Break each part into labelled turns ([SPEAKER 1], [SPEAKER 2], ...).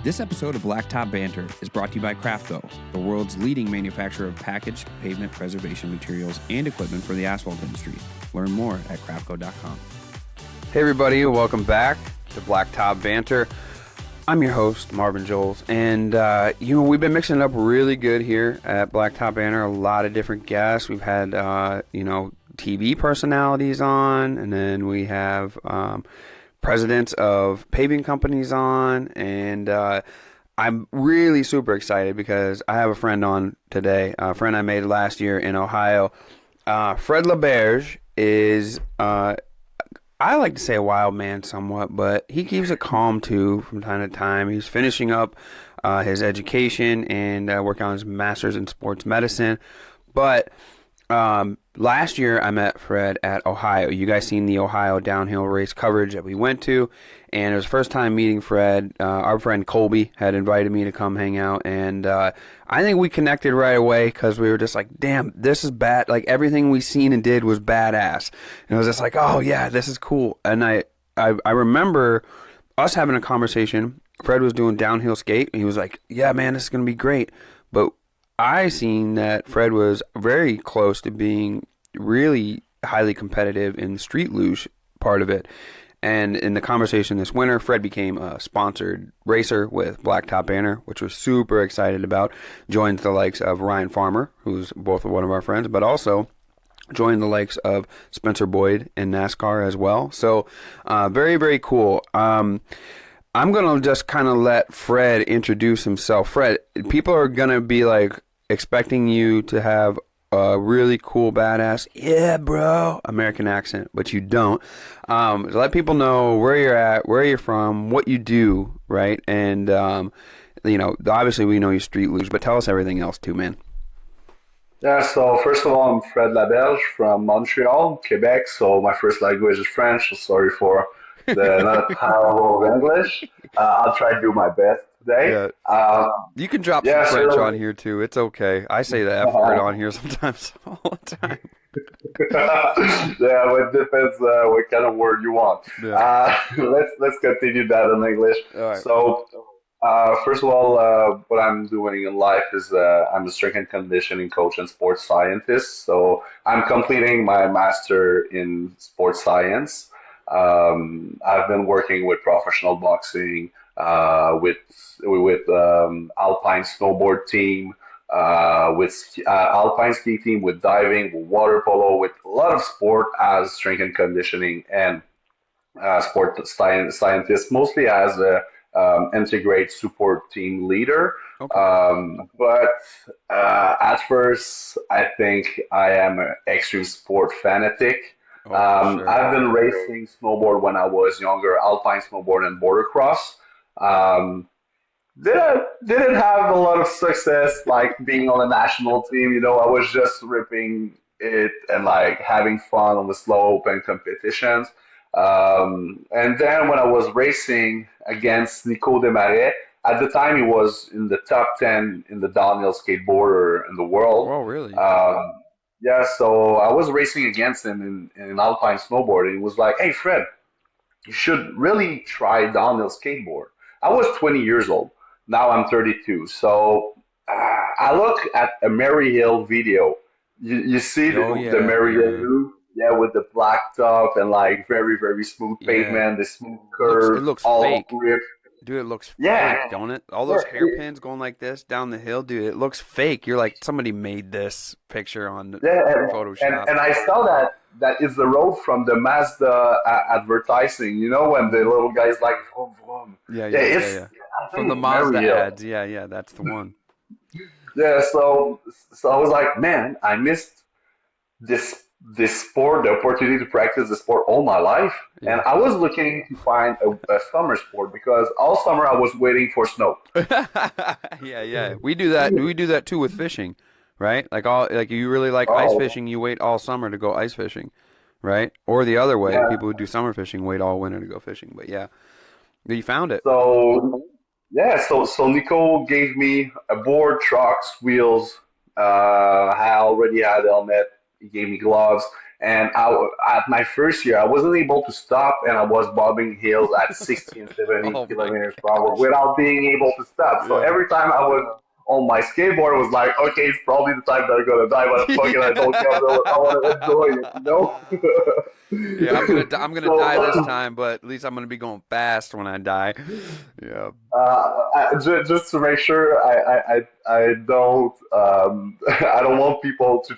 [SPEAKER 1] This episode of Blacktop Banter is brought to you by Crafco, the world's leading manufacturer of packaged pavement preservation materials and equipment for the asphalt industry. Learn more at crafco.com. Hey everybody, welcome back to Blacktop Banter. I'm your host, Marvin Joels, and we've been mixing it up really good here at Blacktop Banter. A lot of different guests. We've had TV personalities on, and then we have presidents of paving companies on, and I'm really super excited because I have a friend on today, a friend I made last year in Ohio. Fred Laberge is, I like to say a wild man somewhat, but he keeps it calm too from time to time. He's finishing up his education and working on his master's in sports medicine, but last year I met Fred at Ohio. You guys seen the Ohio downhill race coverage that we went to, and it was the first time meeting Fred. Our friend Colby had invited me to come hang out, and I think we connected right away because we were just like, damn, this is bad. Like, everything we seen and did was badass. And it was just like, oh yeah, this is cool. And I remember us having a conversation. Fred was doing downhill skate, and he was like, yeah, man, this is going to be great. But I seen that Fred was very close to being really highly competitive in the street luge part of it. And in the conversation this winter, Fred became a sponsored racer with Blacktop Banter, which we're super excited about. Joined the likes of Ryan Farmer, who's both one of our friends, but also joined the likes of Spencer Boyd in NASCAR as well. So very, very cool. I'm going to just kind of let Fred introduce himself. Fred, people are going to be like expecting you to have a really cool, badass, yeah, bro, American accent, but you don't. Let people know where you're at, where you're from, what you do, right? And, obviously we know you street luge, but tell us everything else too, man.
[SPEAKER 2] Yeah, so first of all, I'm Fred Laberge from Montreal, Quebec. So my first language is French. So sorry for the not powerful of English. I'll try to do my best today.
[SPEAKER 1] Yeah. You can drop some French
[SPEAKER 2] so
[SPEAKER 1] on here too. It's okay. I say the F word on here sometimes all the time.
[SPEAKER 2] yeah, it depends what kind of word you want.
[SPEAKER 1] Yeah.
[SPEAKER 2] Let's continue that in English.
[SPEAKER 1] All right.
[SPEAKER 2] So first of all, what I'm doing in life is I'm a strength and conditioning coach and sports scientist. So I'm completing my master in sports science. I've been working with professional boxing, with alpine snowboard team, with alpine ski team, with diving, with water polo, with a lot of sport as strength and conditioning and sport scientist, mostly as a integrate support team leader.
[SPEAKER 1] Okay.
[SPEAKER 2] But at first, I think I am an extreme sport fanatic.
[SPEAKER 1] Oh, for sure.
[SPEAKER 2] I've been racing snowboard when I was younger, alpine snowboard and border cross. Um, didn't have a lot of success like being on a national team. I was just ripping it and like having fun on the slope and competitions. And then when I was racing against Nico Desmarais, at the time he was in the top 10 in the downhill skateboarder in the world.
[SPEAKER 1] Oh, really?
[SPEAKER 2] Yeah, so I was racing against him in alpine snowboard, and he was like, "Hey, Fred, you should really try downhill skateboard." I was 20 years old. Now I'm 32. So I look at a Mary Hill video. You see
[SPEAKER 1] Oh,
[SPEAKER 2] the
[SPEAKER 1] yeah,
[SPEAKER 2] Mary Hill
[SPEAKER 1] yeah.
[SPEAKER 2] dude? Yeah, with the black top and like very, very smooth
[SPEAKER 1] Yeah.
[SPEAKER 2] pavement, the smooth
[SPEAKER 1] It
[SPEAKER 2] curve,
[SPEAKER 1] looks
[SPEAKER 2] all
[SPEAKER 1] fake.
[SPEAKER 2] grip.
[SPEAKER 1] Dude, it looks fake,
[SPEAKER 2] Yeah,
[SPEAKER 1] don't it? All
[SPEAKER 2] yeah,
[SPEAKER 1] those hairpins going like this down the hill, dude, it looks fake. You're like, somebody made this picture on
[SPEAKER 2] yeah,
[SPEAKER 1] Photoshop.
[SPEAKER 2] and I saw that is the road from the Mazda advertising. When the little guy's like, vroom, vroom.
[SPEAKER 1] Yeah,
[SPEAKER 2] Yeah,
[SPEAKER 1] yeah, yeah,
[SPEAKER 2] it's
[SPEAKER 1] yeah.
[SPEAKER 2] I
[SPEAKER 1] From
[SPEAKER 2] think
[SPEAKER 1] the
[SPEAKER 2] it's Mary
[SPEAKER 1] Mazda
[SPEAKER 2] Hill.
[SPEAKER 1] ads. Yeah, yeah, that's the one.
[SPEAKER 2] Yeah, so I was like, man, I missed this sport, the opportunity to practice the sport all my life, and
[SPEAKER 1] Yeah.
[SPEAKER 2] I was looking to find a summer sport because all summer I was waiting for snow.
[SPEAKER 1] Yeah, yeah. We do that. We do that too with fishing, right? Like you really like ice
[SPEAKER 2] Oh,
[SPEAKER 1] fishing, you wait all summer to go ice fishing, right? Or the other way,
[SPEAKER 2] yeah.
[SPEAKER 1] people who do summer fishing wait all winter to go fishing. But yeah, you found it.
[SPEAKER 2] So yeah, so Nico gave me a board, trucks, wheels. I already had a helmet. He gave me gloves, And at my first year, I wasn't able to stop, and I was bobbing hills at 60 and 70
[SPEAKER 1] Oh my
[SPEAKER 2] kilometers per hour
[SPEAKER 1] gosh.
[SPEAKER 2] without being able to stop. So
[SPEAKER 1] Yeah.
[SPEAKER 2] every time I was on my skateboard, I was like, okay, it's probably the time that I'm gonna die, but fucking, I don't care. I want to enjoy it, you
[SPEAKER 1] Yeah,
[SPEAKER 2] know.
[SPEAKER 1] I'm gonna die this
[SPEAKER 2] So
[SPEAKER 1] time, but at least I'm gonna be going fast when I die. Yeah.
[SPEAKER 2] just to make sure I don't I don't want people to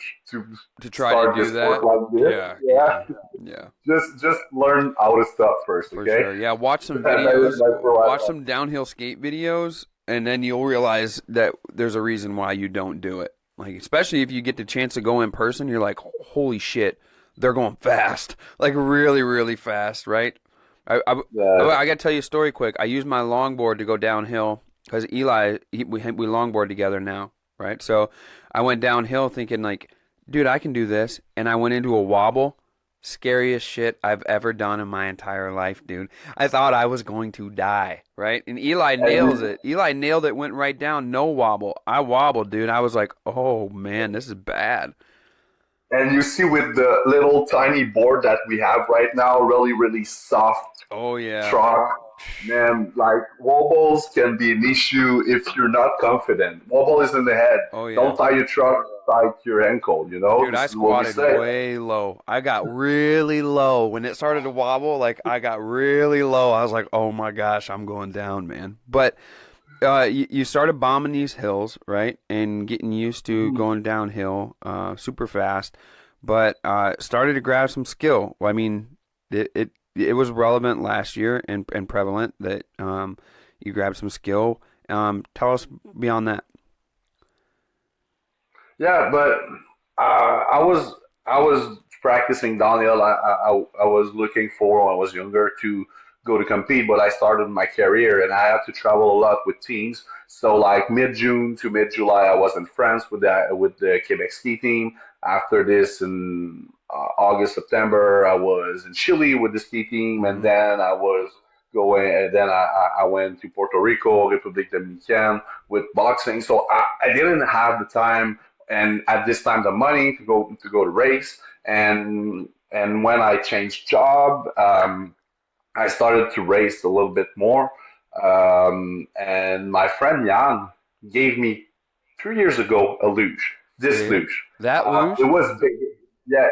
[SPEAKER 1] To try to
[SPEAKER 2] start the
[SPEAKER 1] do
[SPEAKER 2] sport
[SPEAKER 1] that.
[SPEAKER 2] like this.
[SPEAKER 1] Yeah, yeah,
[SPEAKER 2] Yeah,
[SPEAKER 1] yeah.
[SPEAKER 2] just learn how to stop first,
[SPEAKER 1] For
[SPEAKER 2] okay?
[SPEAKER 1] sure. Yeah, watch some
[SPEAKER 2] That is
[SPEAKER 1] videos,
[SPEAKER 2] my pro
[SPEAKER 1] watch
[SPEAKER 2] advice.
[SPEAKER 1] some downhill skate videos, and then you'll realize that there's a reason why you don't do it. Like, especially if you get the chance to go in person, you're like, holy shit, they're going fast. Like, really, really fast, right?
[SPEAKER 2] Yeah.
[SPEAKER 1] I got to tell you a story quick. I used my longboard to go downhill because we longboard together now, right? So I went downhill thinking, like, dude, I can do this. And I went into a wobble. Scariest shit I've ever done in my entire life, dude. I thought I was going to die, right? And Eli
[SPEAKER 2] And
[SPEAKER 1] nails it. Eli nailed it, went right down, no wobble. I wobbled, dude. I was like, oh man, this is bad.
[SPEAKER 2] you see with the little tiny board that we have right now, really really soft
[SPEAKER 1] Oh yeah.
[SPEAKER 2] truck. Man, like wobbles can be an issue if you're not confident. Wobble is in the head.
[SPEAKER 1] Oh yeah.
[SPEAKER 2] Don't tie your truck, tie your ankle. You know,
[SPEAKER 1] Dude, I
[SPEAKER 2] this is what we
[SPEAKER 1] squatted
[SPEAKER 2] say.
[SPEAKER 1] way low. I got really low. When it started to wobble, like I got really low. I was like, oh my gosh, I'm going down, man. But you started bombing these hills, right? And getting used to going downhill super fast. But started to grab some skill. Well, I mean, it was relevant last year and prevalent that you grabbed some skill. Tell us beyond that.
[SPEAKER 2] Yeah, but I was practicing downhill. I was looking for when I was younger to go to compete, but I started my career and I had to travel a lot with teams. So like mid June to mid July, I was in France with the Quebec ski team. After this, in August September, I was in Chile with the ski team, and
[SPEAKER 1] Hmm.
[SPEAKER 2] then I was going. And then I went to Puerto Rico, Republique Dominicaine with boxing. So I didn't have the time and at this time the money to go to race. And when I changed job, I started to race a little bit more. And my friend Jan gave me 3 years ago a luge, this
[SPEAKER 1] Really?
[SPEAKER 2] luge.
[SPEAKER 1] That
[SPEAKER 2] It
[SPEAKER 1] luge?
[SPEAKER 2] was big, yeah,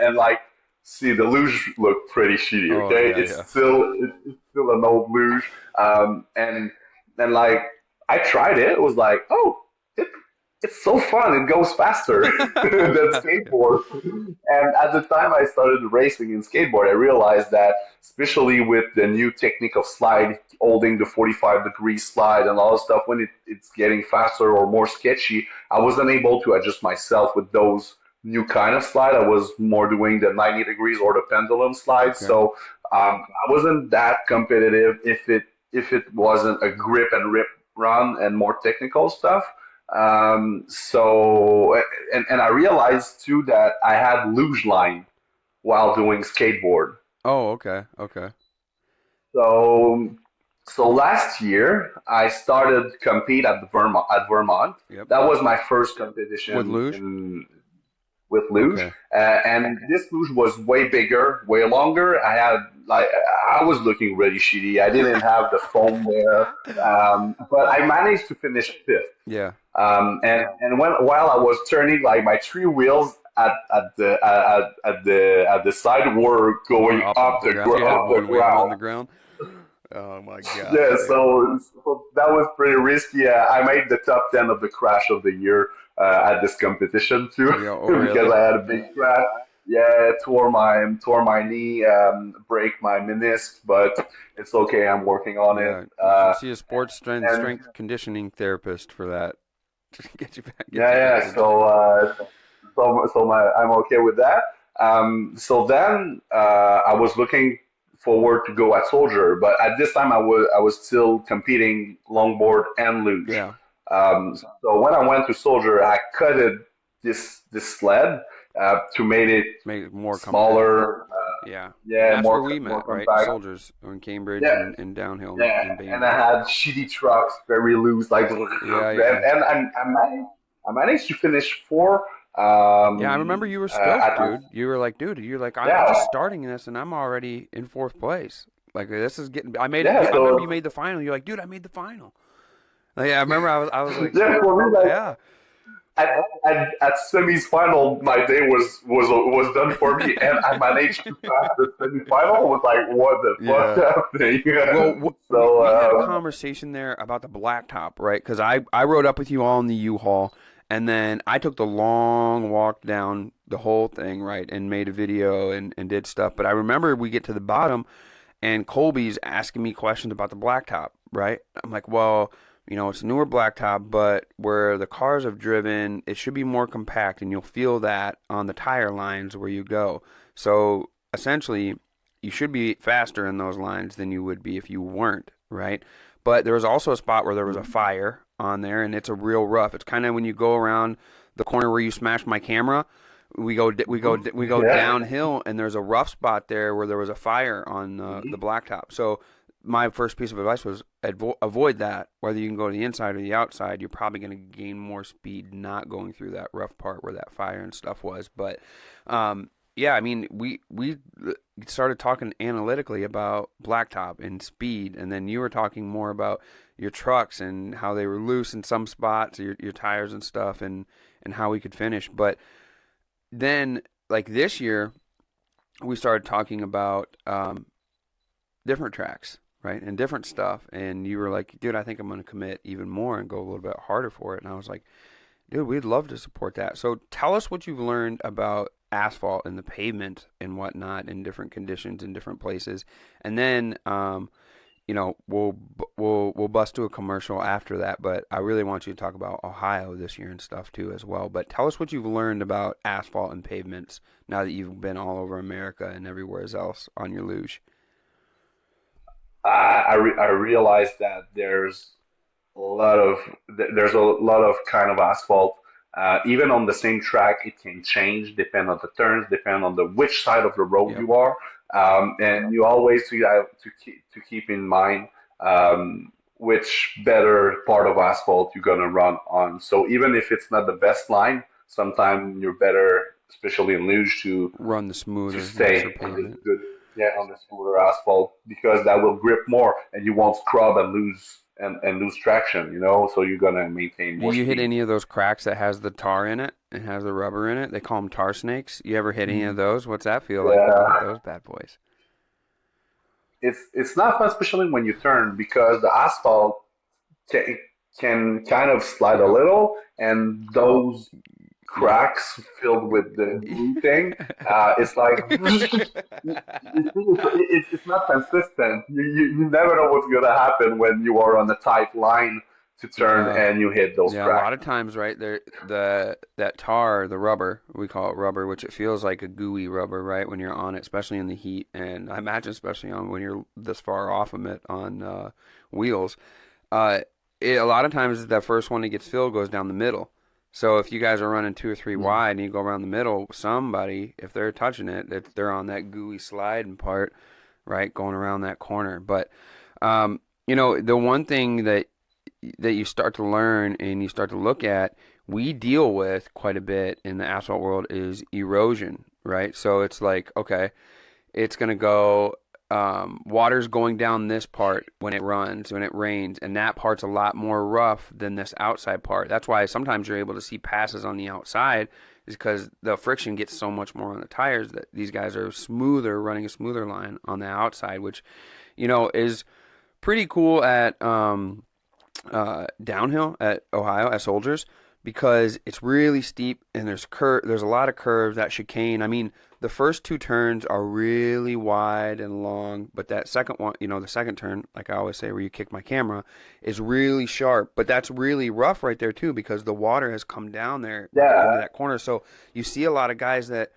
[SPEAKER 2] and like, see, the luge looked pretty shitty.
[SPEAKER 1] Oh
[SPEAKER 2] Okay,
[SPEAKER 1] yeah, yeah.
[SPEAKER 2] it's still an old luge. And like I tried it. It was like, oh, it, it's so fun. It goes faster than skateboard. And at the time I started racing in skateboard, I realized that, especially with the new technique of slide, holding the 45-degree slide and all that stuff, when it's getting faster or more sketchy, I wasn't able to adjust myself with those new kind of slide. I was more doing the 90 degrees or the pendulum slide.
[SPEAKER 1] Okay.
[SPEAKER 2] So I wasn't that competitive if it wasn't a grip and rip run and more technical stuff. And I realized too that I had luge line while doing skateboard.
[SPEAKER 1] Oh, okay, okay.
[SPEAKER 2] So so last year I started compete at the Vermont.
[SPEAKER 1] Yep.
[SPEAKER 2] That was my first
[SPEAKER 1] With
[SPEAKER 2] competition
[SPEAKER 1] luge?
[SPEAKER 2] in with luge,
[SPEAKER 1] Okay.
[SPEAKER 2] and this luge was way bigger, way longer. I had like I was looking really shitty. I didn't have the foam there, but I managed to finish fifth.
[SPEAKER 1] Yeah.
[SPEAKER 2] And while I was turning, like my three wheels at the side were
[SPEAKER 1] Going
[SPEAKER 2] going
[SPEAKER 1] up off
[SPEAKER 2] up
[SPEAKER 1] the ground. So you had
[SPEAKER 2] up the
[SPEAKER 1] one wheel on
[SPEAKER 2] ground.
[SPEAKER 1] the ground. Oh my gosh,
[SPEAKER 2] Yeah,
[SPEAKER 1] dude.
[SPEAKER 2] so that was pretty risky. I made the top 10 of the crash of the year at this competition too,
[SPEAKER 1] Yeah, oh
[SPEAKER 2] because
[SPEAKER 1] really?
[SPEAKER 2] I had a big crash. Yeah, tore my knee, break my menisc, but it's okay. I'm working on it.
[SPEAKER 1] Yeah. You should see a sports
[SPEAKER 2] And
[SPEAKER 1] strength conditioning therapist for that. Get
[SPEAKER 2] yeah,
[SPEAKER 1] you back
[SPEAKER 2] yeah.
[SPEAKER 1] in shape.
[SPEAKER 2] I'm okay with that. So then I was looking forward to go at Soldier, but at this time I was still competing longboard and luge.
[SPEAKER 1] Yeah.
[SPEAKER 2] So when I went to Soldier, I cutted this sled to make it
[SPEAKER 1] Make it more compact.
[SPEAKER 2] smaller.
[SPEAKER 1] Yeah. And
[SPEAKER 2] Yeah,
[SPEAKER 1] that's where we
[SPEAKER 2] more
[SPEAKER 1] met, right?
[SPEAKER 2] compact.
[SPEAKER 1] Soldiers in Cambridge
[SPEAKER 2] Yeah,
[SPEAKER 1] and downhill
[SPEAKER 2] yeah,
[SPEAKER 1] in
[SPEAKER 2] and I
[SPEAKER 1] Bainbridge.
[SPEAKER 2] had shitty trucks, very loose, like,
[SPEAKER 1] Yeah,
[SPEAKER 2] and
[SPEAKER 1] yeah.
[SPEAKER 2] I managed to finish four,
[SPEAKER 1] Yeah, I remember you were stoked,
[SPEAKER 2] At
[SPEAKER 1] dude. You were like, dude, you're like, I'm
[SPEAKER 2] yeah,
[SPEAKER 1] just starting this and I'm already in fourth place. Like this is getting. I made it.
[SPEAKER 2] yeah.
[SPEAKER 1] I remember you
[SPEAKER 2] So
[SPEAKER 1] made the final. You're like, dude, I made the final. Like, yeah, I remember I was like,
[SPEAKER 2] yeah, for me, like
[SPEAKER 1] yeah,
[SPEAKER 2] at semis final, my day was done for me, and I managed to pass the semi final. Was like, what the fuck
[SPEAKER 1] yeah.
[SPEAKER 2] happening?
[SPEAKER 1] Well, we
[SPEAKER 2] So
[SPEAKER 1] we had a conversation there about the blacktop, right? Because I rode up with you all in the U-Haul, and then I took the long walk down the whole thing, right, and made a video and did stuff. But I remember we get to the bottom, and Colby's asking me questions about the blacktop, right? I'm like, well, it's a newer blacktop, but where the cars have driven, it should be more compact, and you'll feel that on the tire lines where you go. So essentially, you should be faster in those lines than you would be if you weren't, right? But there was also a spot where there was a fire on there, and it's a real rough. It's kind of when you go around the corner where you smashed my camera. We go
[SPEAKER 2] yeah.
[SPEAKER 1] downhill, and there's a rough spot there where there was a fire on the blacktop. So my first piece of advice was avoid that. Whether you can go to the inside or the outside, you're probably going to gain more speed not going through that rough part where that fire and stuff was. But yeah, I mean, we started talking analytically about blacktop and speed, and then you were talking more about your trucks and how they were loose in some spots, your tires and stuff, and how we could finish. But then, like this year, we started talking about different tracks, right, and different stuff. And you were like, dude, I think I'm going to commit even more and go a little bit harder for it. And I was like, dude, we'd love to support that. So tell us what you've learned about asphalt and the pavement and whatnot in different conditions in different places. And then, we'll bust to a commercial after that. But I really want you to talk about Ohio this year and stuff too as well. But tell us what you've learned about asphalt and pavements now that you've been all over America and everywhere else on your luge.
[SPEAKER 2] I realized that there's a lot of kind of asphalt. Even on the same track, it can change depend on the turns, depend on the which side of the road
[SPEAKER 1] Yep.
[SPEAKER 2] you are, and you always have to keep in mind which better part of asphalt you're gonna run on. So even if it's not the best line, sometimes you're better, especially in luge,
[SPEAKER 1] Run the
[SPEAKER 2] to
[SPEAKER 1] smoother, nicer
[SPEAKER 2] stay on this
[SPEAKER 1] pavement.
[SPEAKER 2] good, yeah, on the smoother asphalt because that will grip more and you won't scrub and lose traction, so you're gonna maintain
[SPEAKER 1] Do
[SPEAKER 2] more
[SPEAKER 1] you hit
[SPEAKER 2] speed.
[SPEAKER 1] any of those cracks that has the tar in it and has the rubber in it? They call them tar snakes. You ever hit any of those? What's that feel like when you hit
[SPEAKER 2] Yeah,
[SPEAKER 1] those bad boys?
[SPEAKER 2] it's not fun, especially when you turn because the asphalt can, can kind of slide a
[SPEAKER 1] Yep.
[SPEAKER 2] little, and those
[SPEAKER 1] Yep.
[SPEAKER 2] cracks filled with the glue thing, it's like it's not consistent. You never know what's gonna happen when you are on a tight line to turn
[SPEAKER 1] Yeah.
[SPEAKER 2] and you hit those
[SPEAKER 1] Yeah, a
[SPEAKER 2] cracks.
[SPEAKER 1] lot of times, right there, that tar, the rubber, we call it rubber, which it feels like a gooey rubber, right, when you're on it, especially in the heat, and I imagine especially on when you're this far off of it on wheels. Uh, a lot of times that first one that gets filled goes down the middle. So if you guys are running two or three
[SPEAKER 2] Mm.
[SPEAKER 1] wide and you go around the middle, somebody, if they're touching it, they're on that gooey sliding part, right, going around that corner. But the one thing that you start to learn and you start to look at, we deal with quite a bit in the asphalt world is erosion, right? So it's like, okay, it's going to go, water's going down this part when it runs, when it rains, and that part's a lot more rough than this outside part. That's why sometimes you're able to see passes on the outside, is because the friction gets so much more on the tires that these guys are smoother, running a smoother line on the outside, which, is pretty cool at downhill at Ohio at Soldiers because it's really steep and there's a lot of curves, that chicane. I mean, the first two turns are really wide and long, but that second one, the second turn, like I always say, where you kick my camera, is really sharp. But that's really rough right there too because the water has come down there into
[SPEAKER 2] Yeah,
[SPEAKER 1] that corner. So you see a lot of guys that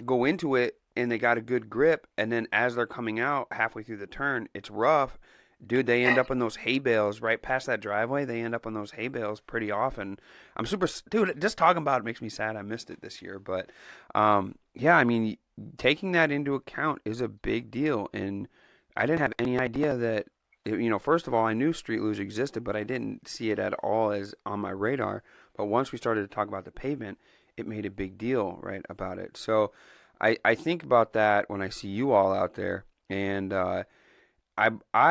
[SPEAKER 1] go into it and they got a good grip, and then as they're coming out halfway through the turn, it's rough. Dude, they end up in those hay bales right past that driveway. They end up in those hay bales pretty often. Dude, just talking about it makes me sad I missed it this year. But yeah, I mean, taking that into account is a big deal. And I didn't have any idea that, first of all, I knew street luge existed, but I didn't see it at all as on my radar. But once we started to talk about the pavement, it made a big deal, right, about it. So I think about that when I see you all out there, and I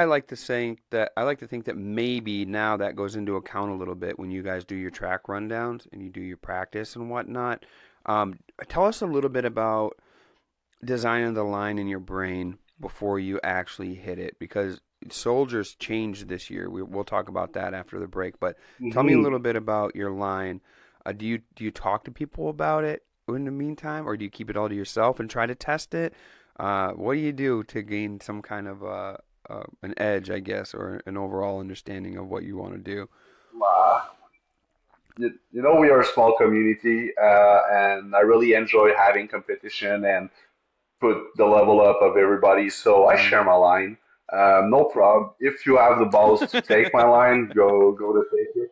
[SPEAKER 1] like to think that maybe now that goes into account a little bit when you guys do your track rundowns and you do your practice and whatnot. Tell us a little bit about designing the line in your brain before you actually hit it, because Soldiers changed this year. We'll talk about that after the break, but tell me a little bit about your line. Do you talk to people about it in the meantime, or do you keep it all to yourself and try to test it? What do you do to gain some kind of an edge, I guess, or an overall understanding of what you want to do?
[SPEAKER 2] Uh, we are a small community, and I really enjoy having competition and put the level up of everybody. So I
[SPEAKER 1] Hmm.
[SPEAKER 2] share my line. No problem. If you have the balls to take my line, go to take it.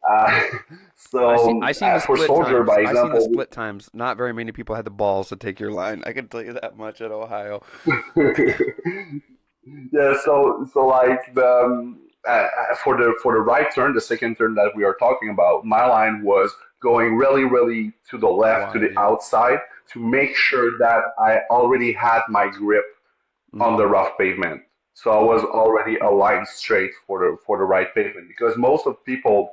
[SPEAKER 2] Uh,
[SPEAKER 1] I
[SPEAKER 2] so
[SPEAKER 1] seen the
[SPEAKER 2] for
[SPEAKER 1] split
[SPEAKER 2] Soldier,
[SPEAKER 1] times.
[SPEAKER 2] by
[SPEAKER 1] I seen the
[SPEAKER 2] example,
[SPEAKER 1] split times. Not very many people had the balls to take your line. I can tell you that much at Ohio.
[SPEAKER 2] yeah. So like for the right turn, the second turn that we are talking about, my line was going really to the left to the
[SPEAKER 1] Wide, yeah.
[SPEAKER 2] outside to make sure that I already had my grip on the
[SPEAKER 1] Hmm.
[SPEAKER 2] rough pavement. So I was already aligned straight for the right pavement because most of people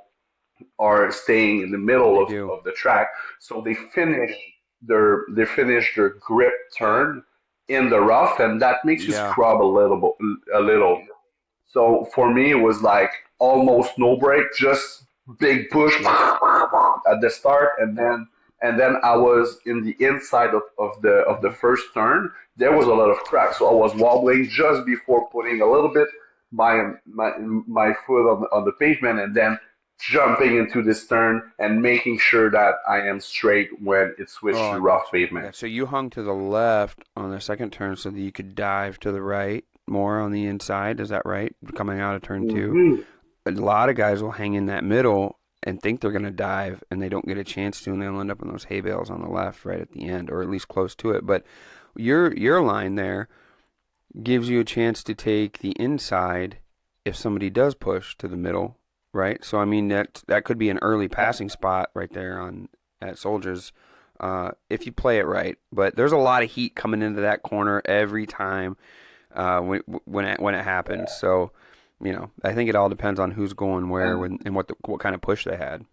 [SPEAKER 2] are staying in the middle
[SPEAKER 1] They
[SPEAKER 2] of,
[SPEAKER 1] do.
[SPEAKER 2] of the track. So they finish their grip turn in the rough, and that makes you
[SPEAKER 1] Yeah.
[SPEAKER 2] scrub a little. So for me, it was like almost no break, just big push
[SPEAKER 1] Yep.
[SPEAKER 2] at the start, and then I was in the inside of the
[SPEAKER 1] Hmm.
[SPEAKER 2] first turn. There was a lot of cracks, so I was wobbling just before putting a little bit my foot on the pavement, and then jumping into this turn and making sure that I am straight when it
[SPEAKER 1] Oh,
[SPEAKER 2] switched to
[SPEAKER 1] I
[SPEAKER 2] rough
[SPEAKER 1] got you. I
[SPEAKER 2] pavement.
[SPEAKER 1] got. So you hung to the left on the second turn so that you could dive to the right more on the inside. Is that right? Coming out of turn two.
[SPEAKER 2] Hmm.
[SPEAKER 1] A lot of guys will hang in that middle and think they're going to dive, and they don't get a chance to, and they'll end up in those hay bales on the left right at the end, or at least close to it. But your line there gives you a chance to take the inside if somebody does push to the middle, right? So I mean that could be an early passing spot right there on at Soldiers, if you play it right. But there's a lot of heat coming into that corner every time when it happens. So I think it all depends on who's going where
[SPEAKER 2] And
[SPEAKER 1] and what kind of push they had.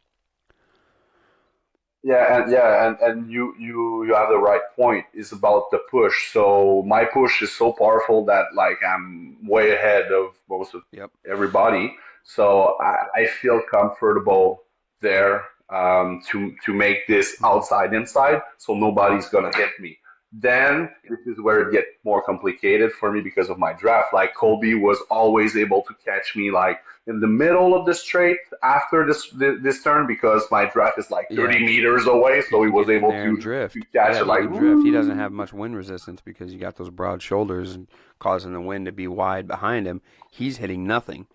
[SPEAKER 2] yeah, and you have the right point. It's about the push. So my push is so powerful that like I'm way ahead of most of
[SPEAKER 1] Yep.
[SPEAKER 2] everybody. So I feel comfortable there to make this
[SPEAKER 1] Hmm.
[SPEAKER 2] outside inside, so
[SPEAKER 1] Yep.
[SPEAKER 2] nobody's gonna hit me. Then this is where it gets more complicated for me because of my draft. Like Colby was always able to catch me like in the middle of the straight after this turn because my draft is like
[SPEAKER 1] Yeah.
[SPEAKER 2] 30 meters away,
[SPEAKER 1] He
[SPEAKER 2] so he
[SPEAKER 1] can
[SPEAKER 2] was
[SPEAKER 1] get in
[SPEAKER 2] able
[SPEAKER 1] there and
[SPEAKER 2] to
[SPEAKER 1] drift.
[SPEAKER 2] catch
[SPEAKER 1] Yeah,
[SPEAKER 2] it
[SPEAKER 1] he
[SPEAKER 2] like
[SPEAKER 1] can drift. He doesn't have
[SPEAKER 2] woo.
[SPEAKER 1] much wind resistance because you got those broad shoulders and causing the wind to be wide behind him. He's hitting nothing,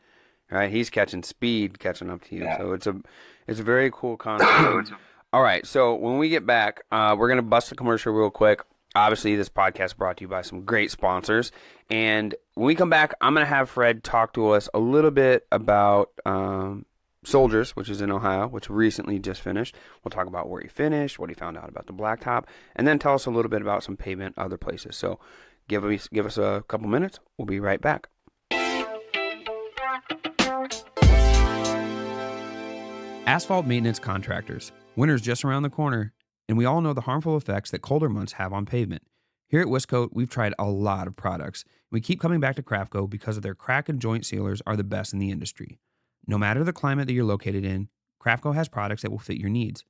[SPEAKER 1] right? He's catching speed, catching up to you.
[SPEAKER 2] Yeah.
[SPEAKER 1] So it's a very cool concept. All right, so when we get back, we're gonna bust a commercial real quick. Obviously, this podcast is brought to you by some great sponsors. And when we come back, I'm gonna have Fred talk to us a little bit about Soldiers, which is in Ohio, which recently just finished. We'll talk about where he finished, what he found out about the blacktop, and then tell us a little bit about some pavement other places. So give us a couple minutes. We'll be right back. Asphalt maintenance contractors. Winter's just around the corner, and we all know the harmful effects that colder months have on pavement. Here at Wiscoat, we've tried a lot of products. We keep coming back to Craftco because of their crack and joint sealers are the best in the industry. No matter the climate that you're located in, Craftco has products that will fit your needs.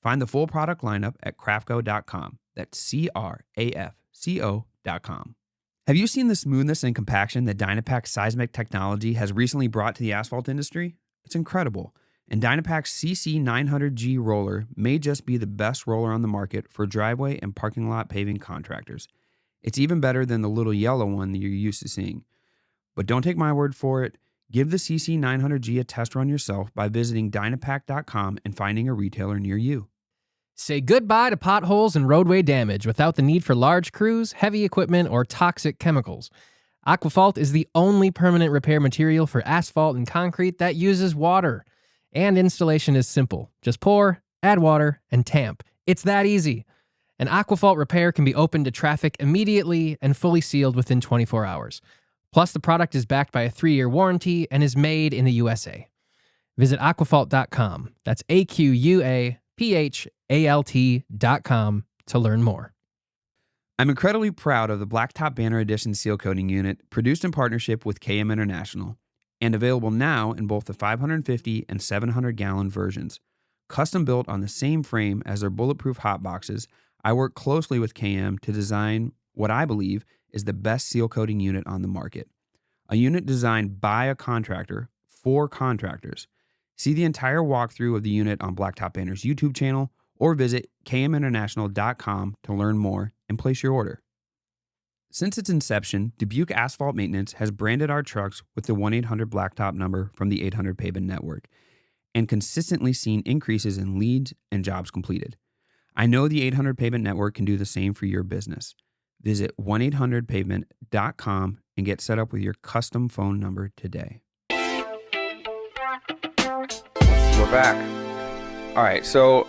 [SPEAKER 1] Find the full product lineup at craftco.com. That's CRAFCO.com. Have you seen the smoothness and compaction that Dynapac's seismic technology has recently brought to the asphalt industry? It's incredible. And Dynapac's CC900G roller may just be the best roller on the market for driveway and parking lot paving contractors. It's even better than the little yellow one that you're used to seeing. But don't take my word for it. Give the CC900G a test run yourself by visiting Dynapac.com and finding a retailer near you.
[SPEAKER 3] Say goodbye to potholes and roadway damage without the need for large crews, heavy equipment, or toxic chemicals. Aquafalt is the only permanent repair material for asphalt and concrete that uses water. And installation is simple. Just pour, add water, and tamp. It's that easy. An Aquafault repair can be opened to traffic immediately and fully sealed within 24 hours. Plus, the product is backed by a 3-year warranty and is made in the USA. Visit aquafault.com. That's AQUAPHALT.com to learn more.
[SPEAKER 1] I'm incredibly proud of the Blacktop Banner Edition seal coating unit produced in partnership with KM International and available now in both the 550 and 700 gallon versions. Custom built on the same frame as their bulletproof hot boxes, I work closely with KM to design what I believe is the best seal coating unit on the market. A unit designed by a contractor for contractors. See the entire walkthrough of the unit on Blacktop Banner's YouTube channel or visit kminternational.com to learn more and place your order. Since its inception, Dubuque Asphalt Maintenance has branded our trucks with the 1-800-Blacktop number from the 800 Pavement network and consistently seen increases in leads and jobs completed. I know the 800 Pavement network can do the same for your business. Visit 1-800-Pavement.com and get set up with your custom phone number today. We're back. All right, so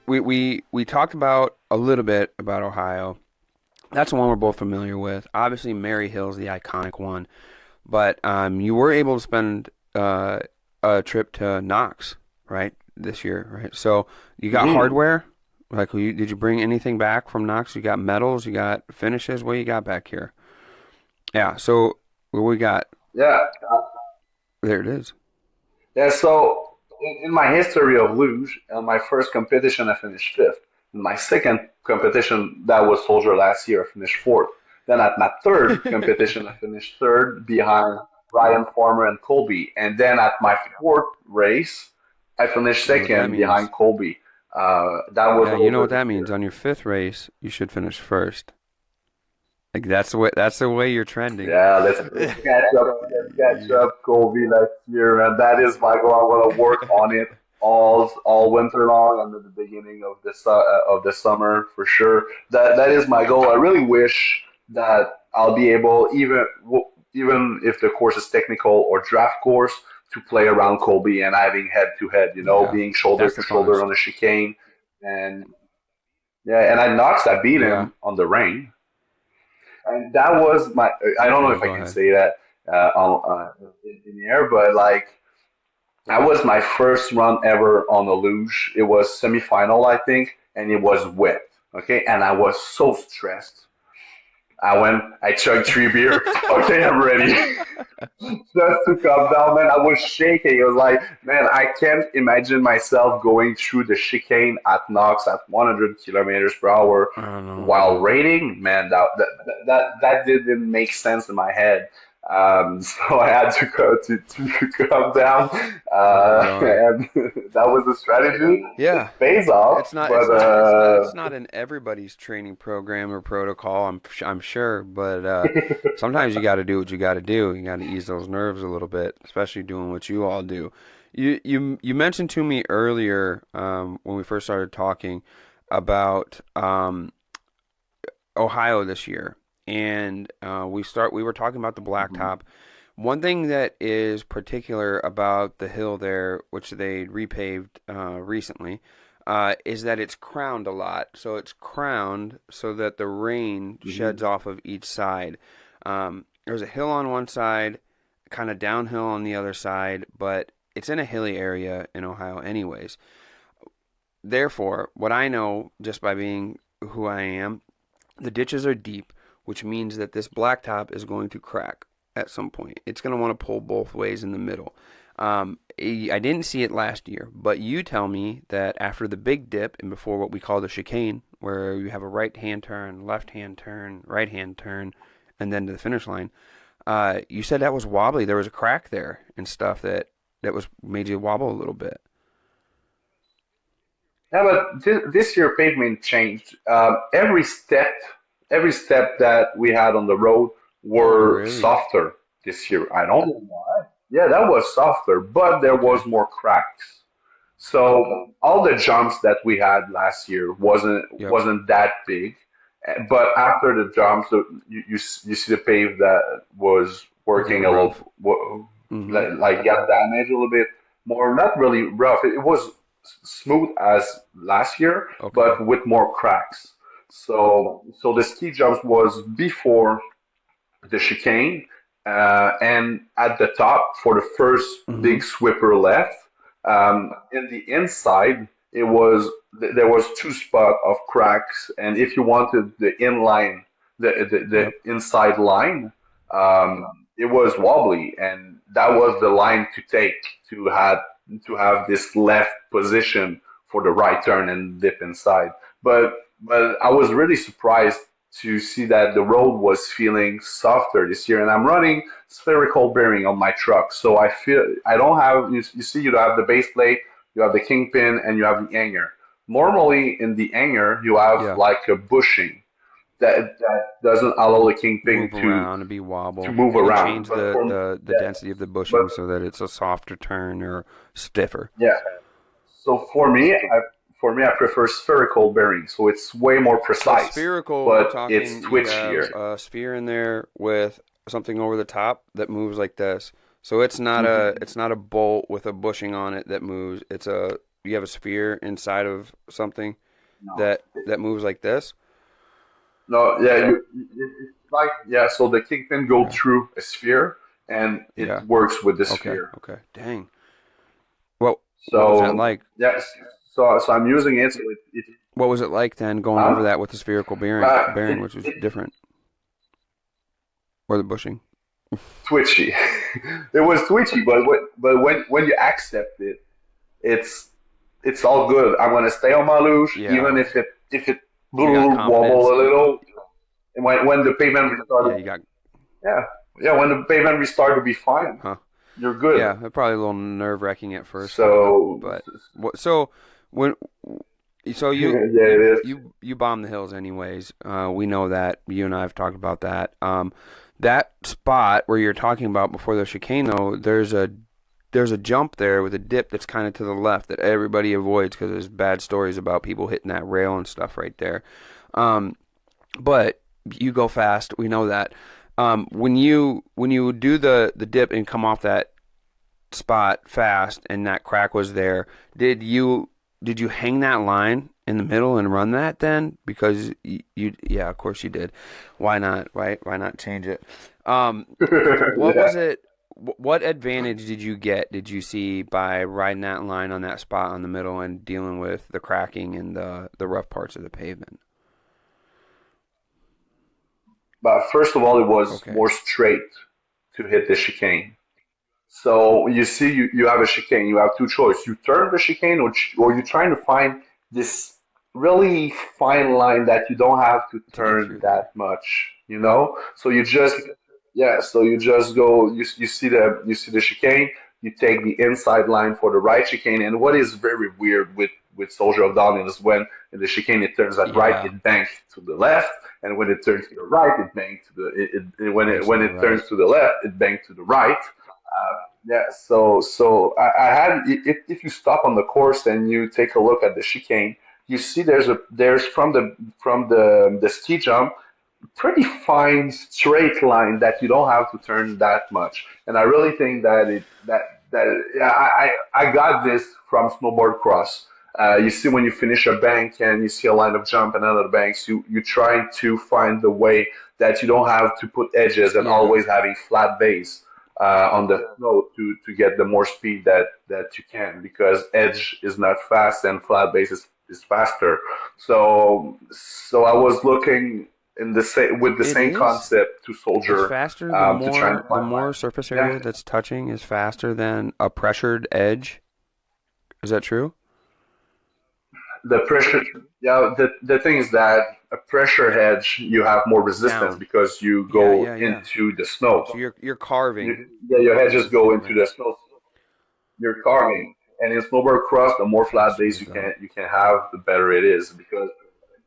[SPEAKER 1] we talked about a little bit about Ohio. That's the one we're both familiar with. Obviously, Mary Hill's the iconic one, but you were able to spend a trip to Knox, right, this year, right? So you got hardware. Like, did you bring anything back from Knox? You got metals, you got finishes. What you got back here? Yeah. So what we got?
[SPEAKER 2] Yeah.
[SPEAKER 1] There it is.
[SPEAKER 2] Yeah, so in my history of luge, in my first competition, I finished fifth. In my second competition, that was Soldier last year, I finished fourth. Then at my third competition, I finished third behind Ryan Farmer and Colby. And then at my fourth race, I finished second behind Colby. That was
[SPEAKER 1] you know what that means. On your fifth race, you should finish first. Like that's the way you're trending.
[SPEAKER 2] Yeah, let's catch up, Colby, next year, and that is my goal. I want to work on it all winter long and at the beginning of the summer for sure. That is my goal. I really wish that I'll be able, even if the course is technical or draft course, to play around Colby and having head to head, being shoulder to shoulder on the chicane, and at Knox I beat him on the rain, and that was my. I don't know if I can say that in the air, but like that was my first run ever on a luge. It was semifinal, I think, and it was wet. Okay, and I was so stressed. I chugged 3 beers. Okay, I'm ready. Just to come down, man. I was shaking. It was like, man, I can't imagine myself going through the chicane at Knox at 100 kilometers per hour while raining. Man, that didn't make sense in my head. So I had to go to come down, and that was the strategy.
[SPEAKER 1] Yeah,
[SPEAKER 2] it pays off.
[SPEAKER 1] It's not in everybody's training program or protocol. I'm sure, but sometimes you got to do what you got to do. You got to ease those nerves a little bit, especially doing what you all do. You mentioned to me earlier when we first started talking about Ohio this year. And we were talking about the blacktop. One thing that is particular about the hill there, which they repaved recently, is that it's crowned a lot. So it's crowned so that the rain sheds off of each side. There's a hill on one side, kind of downhill on the other side, but it's in a hilly area in Ohio anyways. Therefore, what I know just by being who I am, the ditches are deep, which means that this blacktop is going to crack at some point. It's going to want to pull both ways in the middle. I didn't see it last year, but you tell me that after the big dip and before what we call the chicane, where you have a right-hand turn, left-hand turn, right-hand turn, and then to the finish line, you said that was wobbly. There was a crack there and stuff that was made you wobble a little bit.
[SPEAKER 2] Yeah, but this year pavement changed. Every step that we had on the road were softer this year. I don't know why. Yeah, that was softer, but there was more cracks. So all the jumps that we had last year wasn't that big. But after the jumps, you see the pave that was working a little, like got damaged a little bit more. Not really rough. It was smooth as last year, but with more cracks. So the ski jumps was before the chicane, and at the top for the first
[SPEAKER 1] Mm-hmm.
[SPEAKER 2] big swipper left. In the inside, there was two spot of cracks, and if you wanted the inline, the
[SPEAKER 1] Yep.
[SPEAKER 2] inside line, it was wobbly, and that was the line to take to have this left position for the right turn and dip inside. But I was really surprised to see that the road was feeling softer this year, and I'm running spherical bearing on my truck, so I feel I don't have you see you have the base plate, you have the kingpin, and you have the hanger. Normally in the hanger you have
[SPEAKER 1] Yeah.
[SPEAKER 2] like a bushing that doesn't allow the kingpin
[SPEAKER 1] Move around and be
[SPEAKER 2] to
[SPEAKER 1] wobble.
[SPEAKER 2] move
[SPEAKER 1] You can
[SPEAKER 2] around.
[SPEAKER 1] change
[SPEAKER 2] But for
[SPEAKER 1] the
[SPEAKER 2] yeah,
[SPEAKER 1] density of the
[SPEAKER 2] but
[SPEAKER 1] bushing so that it's a softer turn or stiffer.
[SPEAKER 2] yeah. So for me, I prefer spherical bearing, so it's way more
[SPEAKER 1] So
[SPEAKER 2] precise,
[SPEAKER 1] spherical, we're
[SPEAKER 2] but it's
[SPEAKER 1] talking you have
[SPEAKER 2] twitchier.
[SPEAKER 1] a sphere in there with something over the top that moves like this. So
[SPEAKER 2] Hmm.
[SPEAKER 1] it's not a bolt with a bushing on it that moves. You have a sphere inside of something
[SPEAKER 2] No,
[SPEAKER 1] that moves like this.
[SPEAKER 2] no, yeah, it's like yeah. So the kingpin go
[SPEAKER 1] Okay.
[SPEAKER 2] through a sphere, and it
[SPEAKER 1] Yeah.
[SPEAKER 2] works with the
[SPEAKER 1] Okay.
[SPEAKER 2] sphere.
[SPEAKER 1] Okay. Dang. Well, what was that
[SPEAKER 2] So
[SPEAKER 1] like?
[SPEAKER 2] yes, so I'm using it. So
[SPEAKER 1] What was it like then going over
[SPEAKER 2] huh?
[SPEAKER 1] that with the spherical bearing, which was
[SPEAKER 2] It
[SPEAKER 1] different, or the bushing?
[SPEAKER 2] twitchy. It was twitchy, but when you accept it, it's it's all good. I'm gonna stay on my luge,
[SPEAKER 1] Yeah.
[SPEAKER 2] even if it
[SPEAKER 1] You got confidence.
[SPEAKER 2] wobble a little. And when the pavement
[SPEAKER 1] Yeah,
[SPEAKER 2] restarted,
[SPEAKER 1] you got,
[SPEAKER 2] yeah, yeah, when the pavement restarted to be fine,
[SPEAKER 1] huh?
[SPEAKER 2] you're good.
[SPEAKER 1] Yeah, probably a little nerve-wracking at first,
[SPEAKER 2] So
[SPEAKER 1] but so when so you
[SPEAKER 2] yeah, it
[SPEAKER 1] you
[SPEAKER 2] is.
[SPEAKER 1] you bomb the hills anyways. We know that. You and I have talked about that. That spot where you're talking about before the chicane, though, there's a jump there with a dip that's kind of to the left that everybody avoids because there's bad stories about people hitting that rail and stuff right there. Um, but you go fast. We know that. When you do the dip and come off that spot fast and that crack was there, did you hang that line in the middle and run that then? Because you yeah, of course you did. Why not? Right? Why not change it? What
[SPEAKER 2] Yeah.
[SPEAKER 1] was it? What advantage did you get? Did you see by riding that line on that spot on the middle and dealing with the cracking and the rough parts of the pavement?
[SPEAKER 2] But first of all, it was
[SPEAKER 1] Okay.
[SPEAKER 2] more straight to hit the chicane. So you see, you have a chicane. You have two choices. You turn the chicane, or you're trying to find this really fine line that you don't have to
[SPEAKER 1] To get
[SPEAKER 2] turn
[SPEAKER 1] through there.
[SPEAKER 2] that much. So you just yeah. So you just go. You see the chicane. You take the inside line for the right chicane. And what is very weird with Soldier of Dawn is when in the chicane it turns at right,
[SPEAKER 1] Yeah.
[SPEAKER 2] it banks to the left, and when it turns to the right, it banks to the when it
[SPEAKER 1] Banks to
[SPEAKER 2] when
[SPEAKER 1] the
[SPEAKER 2] it turns
[SPEAKER 1] right.
[SPEAKER 2] to the left, it banks to the right. Yeah, so I had if you stop on the course and you take a look at the chicane, you see there's from the ski jump pretty fine straight line that you don't have to turn that much. And I really think that yeah, I got this from snowboard cross. You see when you finish a bank and you see a line of jump and another banks, you trying to find the way that you don't have to put edges and
[SPEAKER 1] Yeah.
[SPEAKER 2] always having flat base on the snow to get the more speed that you can, because edge is not fast and flat base is faster. So I was looking in the same with the
[SPEAKER 1] It
[SPEAKER 2] same
[SPEAKER 1] is.
[SPEAKER 2] concept to
[SPEAKER 1] It's
[SPEAKER 2] soldier,
[SPEAKER 1] faster.
[SPEAKER 2] to try and
[SPEAKER 1] The
[SPEAKER 2] find my
[SPEAKER 1] more surface
[SPEAKER 2] yeah
[SPEAKER 1] area that's touching is faster than a pressured edge. Is that true?
[SPEAKER 2] the pressure. Yeah, the thing is that a pressure hedge you have more resistance
[SPEAKER 1] Down.
[SPEAKER 2] because you
[SPEAKER 1] Yeah,
[SPEAKER 2] go
[SPEAKER 1] yeah, yeah.
[SPEAKER 2] into the snow.
[SPEAKER 1] So you're
[SPEAKER 2] You,
[SPEAKER 1] carving
[SPEAKER 2] yeah, your hedges
[SPEAKER 1] versus
[SPEAKER 2] go into
[SPEAKER 1] moving.
[SPEAKER 2] the snow. You're carving, and in snowboard cross, the more flat
[SPEAKER 1] Faster
[SPEAKER 2] base
[SPEAKER 1] goes out.
[SPEAKER 2] you can have, the better it is, because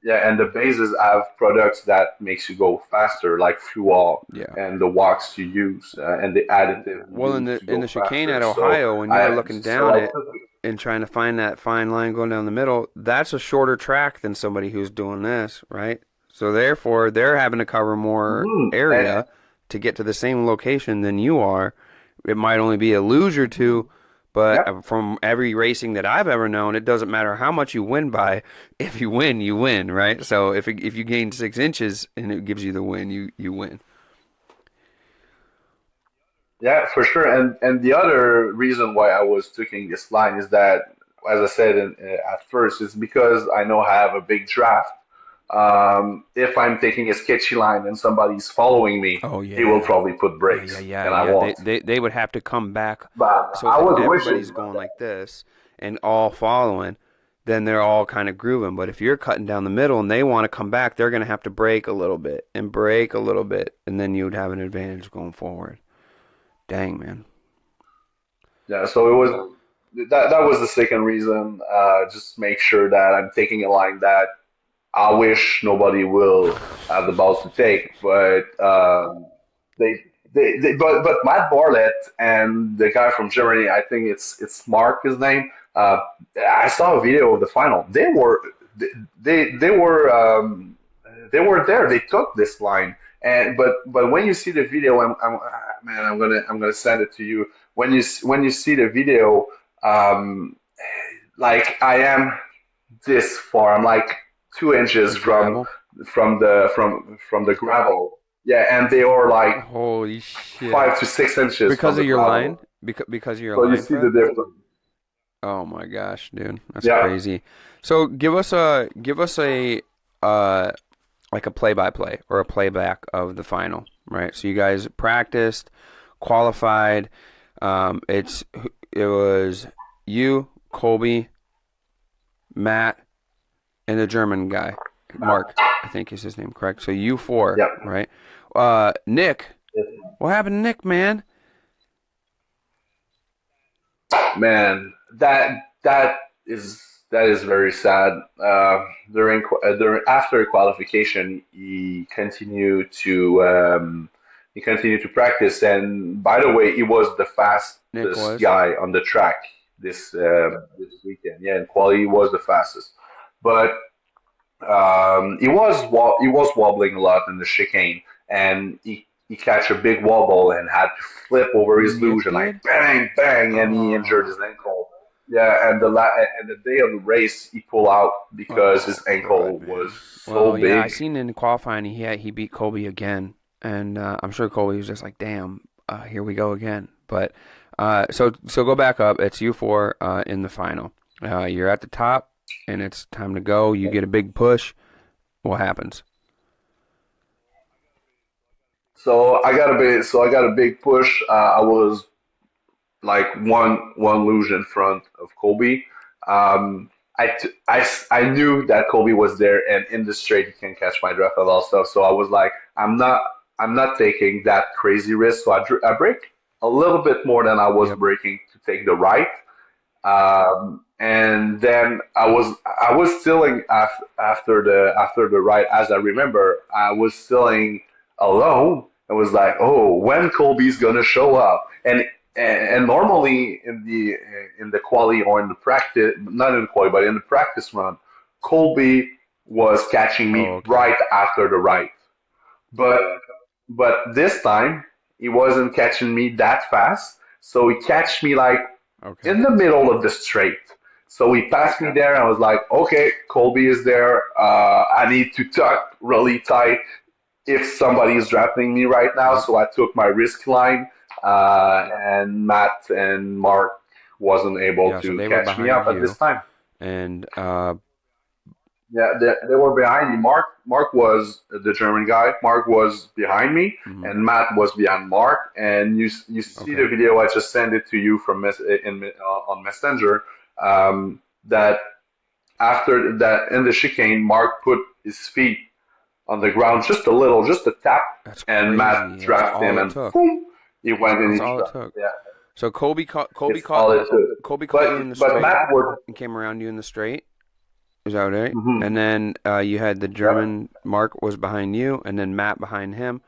[SPEAKER 2] yeah, and the bases have products that makes you go faster, like fuel
[SPEAKER 1] Yeah.
[SPEAKER 2] and the wax you use, and the additive
[SPEAKER 1] Well,
[SPEAKER 2] used to
[SPEAKER 1] in
[SPEAKER 2] go
[SPEAKER 1] the chicane
[SPEAKER 2] faster.
[SPEAKER 1] at
[SPEAKER 2] So
[SPEAKER 1] Ohio, when you were
[SPEAKER 2] I
[SPEAKER 1] looking
[SPEAKER 2] so
[SPEAKER 1] down
[SPEAKER 2] I
[SPEAKER 1] it
[SPEAKER 2] took
[SPEAKER 1] and trying to find that fine line going down the middle, that's a shorter track than somebody who's doing this, right? So therefore, they're having to cover more
[SPEAKER 2] and
[SPEAKER 1] area to get to the same location than you are. It might only be a luge or two, But
[SPEAKER 2] Yep.
[SPEAKER 1] from every racing that I've ever known, it doesn't matter how much you win by. If you win, you win, right? So if you gain 6 inches and it gives you the win, you win.
[SPEAKER 2] Yeah, for sure. And the other reason why I was taking this line is that, as I said at first, is because I know I have a big draft. If I'm taking a sketchy line and somebody's following me,
[SPEAKER 1] Oh
[SPEAKER 2] he will
[SPEAKER 1] yeah,
[SPEAKER 2] probably put
[SPEAKER 1] yeah, yeah,
[SPEAKER 2] brakes,
[SPEAKER 1] yeah,
[SPEAKER 2] and I
[SPEAKER 1] yeah. They
[SPEAKER 2] won't.
[SPEAKER 1] they they would have to come back.
[SPEAKER 2] But
[SPEAKER 1] So
[SPEAKER 2] I
[SPEAKER 1] if
[SPEAKER 2] was
[SPEAKER 1] everybody's
[SPEAKER 2] wishing.
[SPEAKER 1] going like this and all following, then they're all kind of grooving. But if you're cutting down the middle and they want to come back, they're going to have to brake a little bit and brake a little bit, and then you would have an advantage going forward. Dang, man.
[SPEAKER 2] Yeah, so it was that was the second reason. Just make sure that I'm taking a line that I wish nobody will have the balls to take, but they, but Matt Bartlett and the guy from Germany, I think it's Mark his name. I saw a video of the final. They were they were there. They took this line, and but when you see the video, man, I'm gonna send it to you. When you see the video, um, like I am this far. I'm like 2 inches
[SPEAKER 1] The gravel.
[SPEAKER 2] from the gravel. Yeah, and they are like
[SPEAKER 1] Holy shit.
[SPEAKER 2] 5 to 6 inches from
[SPEAKER 1] Because
[SPEAKER 2] the
[SPEAKER 1] of your line?
[SPEAKER 2] gravel.
[SPEAKER 1] Because of your
[SPEAKER 2] So you
[SPEAKER 1] line,
[SPEAKER 2] see the
[SPEAKER 1] Fred?
[SPEAKER 2] difference.
[SPEAKER 1] Oh my gosh, dude. That's
[SPEAKER 2] Yeah.
[SPEAKER 1] crazy. So give us a uh like a play-by-play or a playback of the final, right? So you guys practiced, qualified. It was you, Colby, Matt, and the German guy, Mark, I think is his name, correct? So you four,
[SPEAKER 2] Yeah.
[SPEAKER 1] right? Nick, what happened to Nick, man?
[SPEAKER 2] Man, is that is very sad. During after qualification, he continued to practice. And by the way, he was the
[SPEAKER 1] Nick
[SPEAKER 2] fastest
[SPEAKER 1] was.
[SPEAKER 2] guy on the track this weekend. Yeah, in quali, he was the fastest. But he was wobbling a lot in the chicane, and he catch a big wobble and had to flip over his luge
[SPEAKER 1] Nick
[SPEAKER 2] and like
[SPEAKER 1] did?
[SPEAKER 2] bang bang, and he injured
[SPEAKER 1] Oh,
[SPEAKER 2] his ankle. Yeah, and the day of the race he pulled out because
[SPEAKER 1] oh,
[SPEAKER 2] his
[SPEAKER 1] crud,
[SPEAKER 2] ankle was
[SPEAKER 1] man.
[SPEAKER 2] so
[SPEAKER 1] Well, yeah, I
[SPEAKER 2] big.
[SPEAKER 1] seen in qualifying he beat Colby again, and I'm sure Colby was just like, "Damn, here we go again." But so go back up. It's you four in the final. You're at the top, and it's time to go. You get a big push. What happens?
[SPEAKER 2] I got a big push. I was like one luge in front of Kobe. I knew that Kobe was there, and in the straight he can catch my draft and all stuff. So I was like, I'm not taking that crazy risk. So I break a little bit more than I was
[SPEAKER 1] Yep.
[SPEAKER 2] breaking to take the right. And then I was stealing after the ride. As I remember, I was stealing alone. I was like, oh, when Colby's gonna show up? And normally in the quali or in the practice, not in the quali, but in the practice run, Colby was catching
[SPEAKER 1] Oh,
[SPEAKER 2] me
[SPEAKER 1] okay.
[SPEAKER 2] right after the ride. But this time he wasn't catching me that fast, so he catch me like
[SPEAKER 1] Okay.
[SPEAKER 2] in the middle of the straight. So he passed me there, and I was like, okay, Colby is there. I need to tuck really tight if somebody is drafting me right now.
[SPEAKER 1] Yep.
[SPEAKER 2] So I took my risk line, and Matt and Mark wasn't able
[SPEAKER 1] Yeah. So
[SPEAKER 2] to
[SPEAKER 1] they were
[SPEAKER 2] catch me
[SPEAKER 1] behind
[SPEAKER 2] up at
[SPEAKER 1] you,
[SPEAKER 2] this time.
[SPEAKER 1] and
[SPEAKER 2] Yeah, they were behind me. Mark was the German guy. Mark was behind me,
[SPEAKER 1] mhm,
[SPEAKER 2] and Matt was behind Mark. And you see
[SPEAKER 1] okay.
[SPEAKER 2] the video. I just sent it to you from on Messenger. That after that in the chicane, Mark put his feet on the ground just a little, just a tap,
[SPEAKER 1] That's
[SPEAKER 2] and Matt
[SPEAKER 1] crazy. That's
[SPEAKER 2] drafted him,
[SPEAKER 1] all it
[SPEAKER 2] and
[SPEAKER 1] took.
[SPEAKER 2] boom, he went in
[SPEAKER 1] That's
[SPEAKER 2] his
[SPEAKER 1] all it
[SPEAKER 2] draft.
[SPEAKER 1] took.
[SPEAKER 2] Yeah,
[SPEAKER 1] So
[SPEAKER 2] it's all it took.
[SPEAKER 1] Colby caught you in the
[SPEAKER 2] But
[SPEAKER 1] straight
[SPEAKER 2] Matt was.
[SPEAKER 1] and came around you in the straight. Is that right? And
[SPEAKER 2] Mhm.
[SPEAKER 1] then you had the
[SPEAKER 2] Yep.
[SPEAKER 1] German Mark was behind you, and then Matt behind him.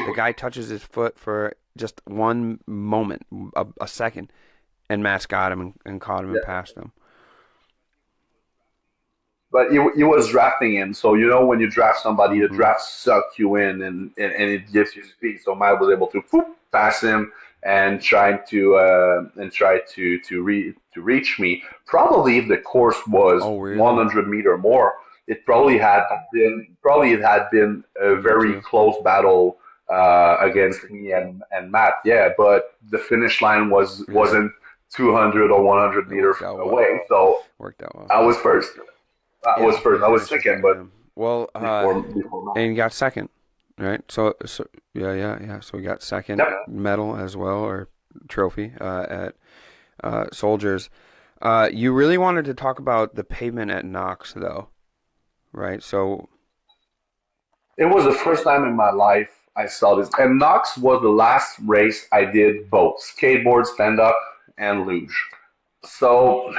[SPEAKER 1] The guy touches his foot for just one moment, a second, and Matt's got him and caught him and passed him.
[SPEAKER 2] But he was drafting him, so you know when you draft somebody, the
[SPEAKER 1] Hmm.
[SPEAKER 2] draft suck you in, and it gives you speed. So Matt was able to whoop, pass him, and try to reach me. Probably if the course was
[SPEAKER 1] Oh, really?
[SPEAKER 2] 100 meter more, it had been a
[SPEAKER 1] For you
[SPEAKER 2] very
[SPEAKER 1] too.
[SPEAKER 2] close battle against me and Matt. Yeah, but the finish line
[SPEAKER 1] Yeah,
[SPEAKER 2] wasn't 200 or 100
[SPEAKER 1] it
[SPEAKER 2] meters
[SPEAKER 1] worked out well.
[SPEAKER 2] away. So
[SPEAKER 1] Worked out well.
[SPEAKER 2] I was first. I was
[SPEAKER 1] Yeah,
[SPEAKER 2] first.
[SPEAKER 1] you
[SPEAKER 2] I was
[SPEAKER 1] finished
[SPEAKER 2] second,
[SPEAKER 1] second.
[SPEAKER 2] but
[SPEAKER 1] Yeah. Well,
[SPEAKER 2] before Matt.
[SPEAKER 1] and you got second, right? So yeah. So we got second
[SPEAKER 2] Yep.
[SPEAKER 1] medal as well, or trophy at Soldiers. You really wanted to talk about the pavement at Knox, though, right? So
[SPEAKER 2] It was the first time in my life I saw this. And Knox was the last race I did both skateboard, stand up, and luge. So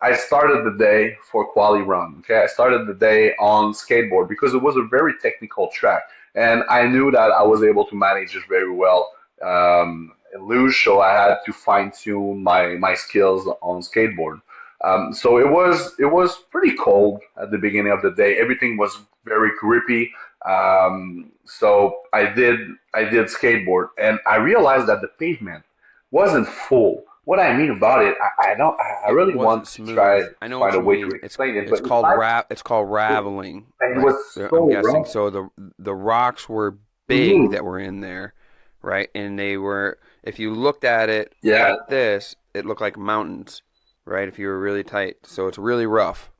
[SPEAKER 2] I started the day for quali run. Okay, I started the day on skateboard because it was a very technical track, and I knew that I was able to manage it very well in luge. So I had to fine tune my skills on skateboard. So it was pretty cold at the beginning of the day. Everything was very grippy. So I did skateboard, and I realized that the pavement wasn't full. What I mean about it, I don't. I
[SPEAKER 1] it
[SPEAKER 2] really want
[SPEAKER 1] wasn't
[SPEAKER 2] to try
[SPEAKER 1] smooth.
[SPEAKER 2] to
[SPEAKER 1] I know
[SPEAKER 2] find
[SPEAKER 1] what
[SPEAKER 2] a
[SPEAKER 1] you
[SPEAKER 2] way to
[SPEAKER 1] mean.
[SPEAKER 2] explain it,
[SPEAKER 1] It's
[SPEAKER 2] but it's
[SPEAKER 1] called
[SPEAKER 2] like
[SPEAKER 1] it's called raveling,
[SPEAKER 2] and it
[SPEAKER 1] right?
[SPEAKER 2] was
[SPEAKER 1] I'm
[SPEAKER 2] so
[SPEAKER 1] guessing.
[SPEAKER 2] rough.
[SPEAKER 1] So the rocks were big
[SPEAKER 2] Hmm.
[SPEAKER 1] that were in there, right? And they were, if you looked at it
[SPEAKER 2] Yeah,
[SPEAKER 1] like this, it looked like mountains, right? If you were really tight. So it's really rough.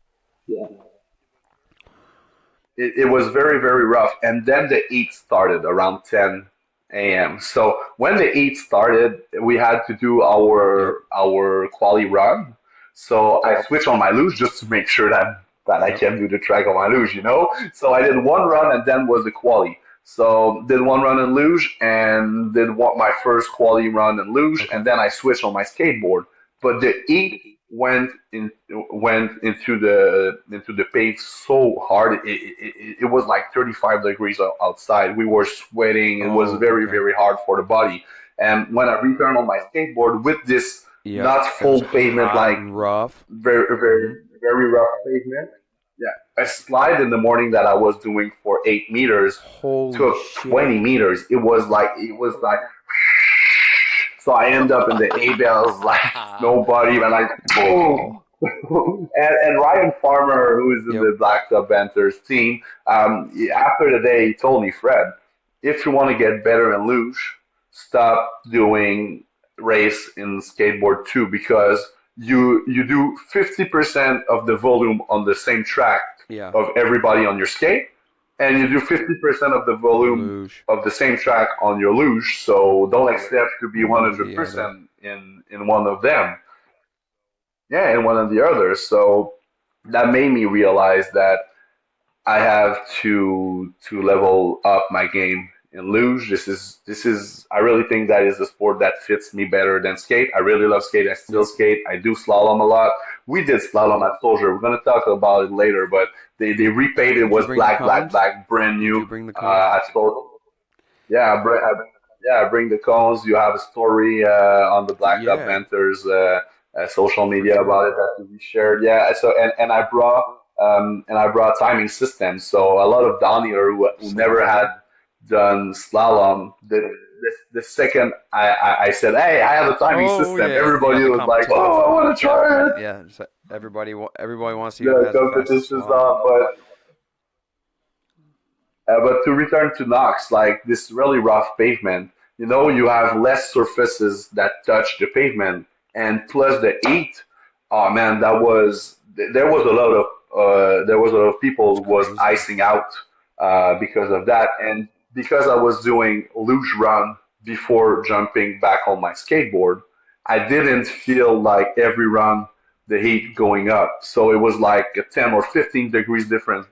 [SPEAKER 2] it was very very rough. And then the heat started around 10 a.m. So when the heat started, we had to do
[SPEAKER 1] Yep.
[SPEAKER 2] our quali run. So I switched on my luge just to make sure that I
[SPEAKER 1] Yep.
[SPEAKER 2] can do the track on my luge. So I did one run and then was the quali. So did one run in luge and did my first quali run in luge,
[SPEAKER 1] Okay.
[SPEAKER 2] and then I switched on my skateboard. But the heat went into the pave so hard. It was like 35 degrees outside. We were sweating. It was
[SPEAKER 1] Oh,
[SPEAKER 2] very
[SPEAKER 1] okay.
[SPEAKER 2] very hard for the body. And when I returned on my skateboard with this
[SPEAKER 1] Yep.
[SPEAKER 2] not
[SPEAKER 1] It was
[SPEAKER 2] full pavement,
[SPEAKER 1] hot
[SPEAKER 2] like
[SPEAKER 1] and rough.
[SPEAKER 2] very
[SPEAKER 1] Hmm.
[SPEAKER 2] very very rough pavement. Yeah, a slide in the morning that I was doing for 8 meters
[SPEAKER 1] Holy
[SPEAKER 2] took 20
[SPEAKER 1] shit.
[SPEAKER 2] meters. It was like so I end up in the A bells like nobody, and like boom.
[SPEAKER 1] Wow.
[SPEAKER 2] And Ryan Farmer, who is in
[SPEAKER 1] Yep.
[SPEAKER 2] the Black Dog Banters team, after the day, he told me, Fred, if you want to get better in luge, stop doing race in skateboard too, because you do 50% of the volume on the same track
[SPEAKER 1] Yeah.
[SPEAKER 2] of everybody on your skate, and you do 50% of the
[SPEAKER 1] On
[SPEAKER 2] volume
[SPEAKER 1] luge.
[SPEAKER 2] of the same track on your luge. So don't expect to be
[SPEAKER 1] The other.
[SPEAKER 2] 100% in one of them. Yeah, and one of the others. So that made me realize that I have to level up my game in luge. This is I really think that is a sport that fits me better than skate. I really love skate. I still
[SPEAKER 1] Yep.
[SPEAKER 2] skate. I do slalom a lot. We did slalom at Soldier. We're gonna talk about it later, but they repainted. It
[SPEAKER 1] Did you
[SPEAKER 2] was
[SPEAKER 1] bring the
[SPEAKER 2] black, black,
[SPEAKER 1] cones?
[SPEAKER 2] black, brand
[SPEAKER 1] Did
[SPEAKER 2] new
[SPEAKER 1] you bring the cones?
[SPEAKER 2] at Soldier. Yeah, I bring the cones. You have a story on the Black Dog
[SPEAKER 1] Yeah,
[SPEAKER 2] Banters social
[SPEAKER 1] for
[SPEAKER 2] media
[SPEAKER 1] sure.
[SPEAKER 2] about it that we shared. Yeah, so and I brought timing systems. So a lot of down here who never had
[SPEAKER 1] Slalom.
[SPEAKER 2] done slalom, the second I said, hey, I have a timing
[SPEAKER 1] Oh
[SPEAKER 2] system,
[SPEAKER 1] yeah, you
[SPEAKER 2] everybody
[SPEAKER 1] got the
[SPEAKER 2] was like,
[SPEAKER 1] competitions
[SPEAKER 2] oh, I
[SPEAKER 1] on.
[SPEAKER 2] want to
[SPEAKER 1] Yep.
[SPEAKER 2] try it.
[SPEAKER 1] Yeah. So everybody wants to see who
[SPEAKER 2] The
[SPEAKER 1] has the fastest
[SPEAKER 2] competition's
[SPEAKER 1] slalom.
[SPEAKER 2] on, but to return to Knox, like this really rough pavement, you have less surfaces that touch the pavement, and plus the heat. Oh man, there was a lot of people
[SPEAKER 1] That's
[SPEAKER 2] who was
[SPEAKER 1] crazy.
[SPEAKER 2] icing out because of that, and because I was doing luge run before jumping back on my skateboard, I didn't feel like every run the heat going up. So it was like a 10 or 15 degrees difference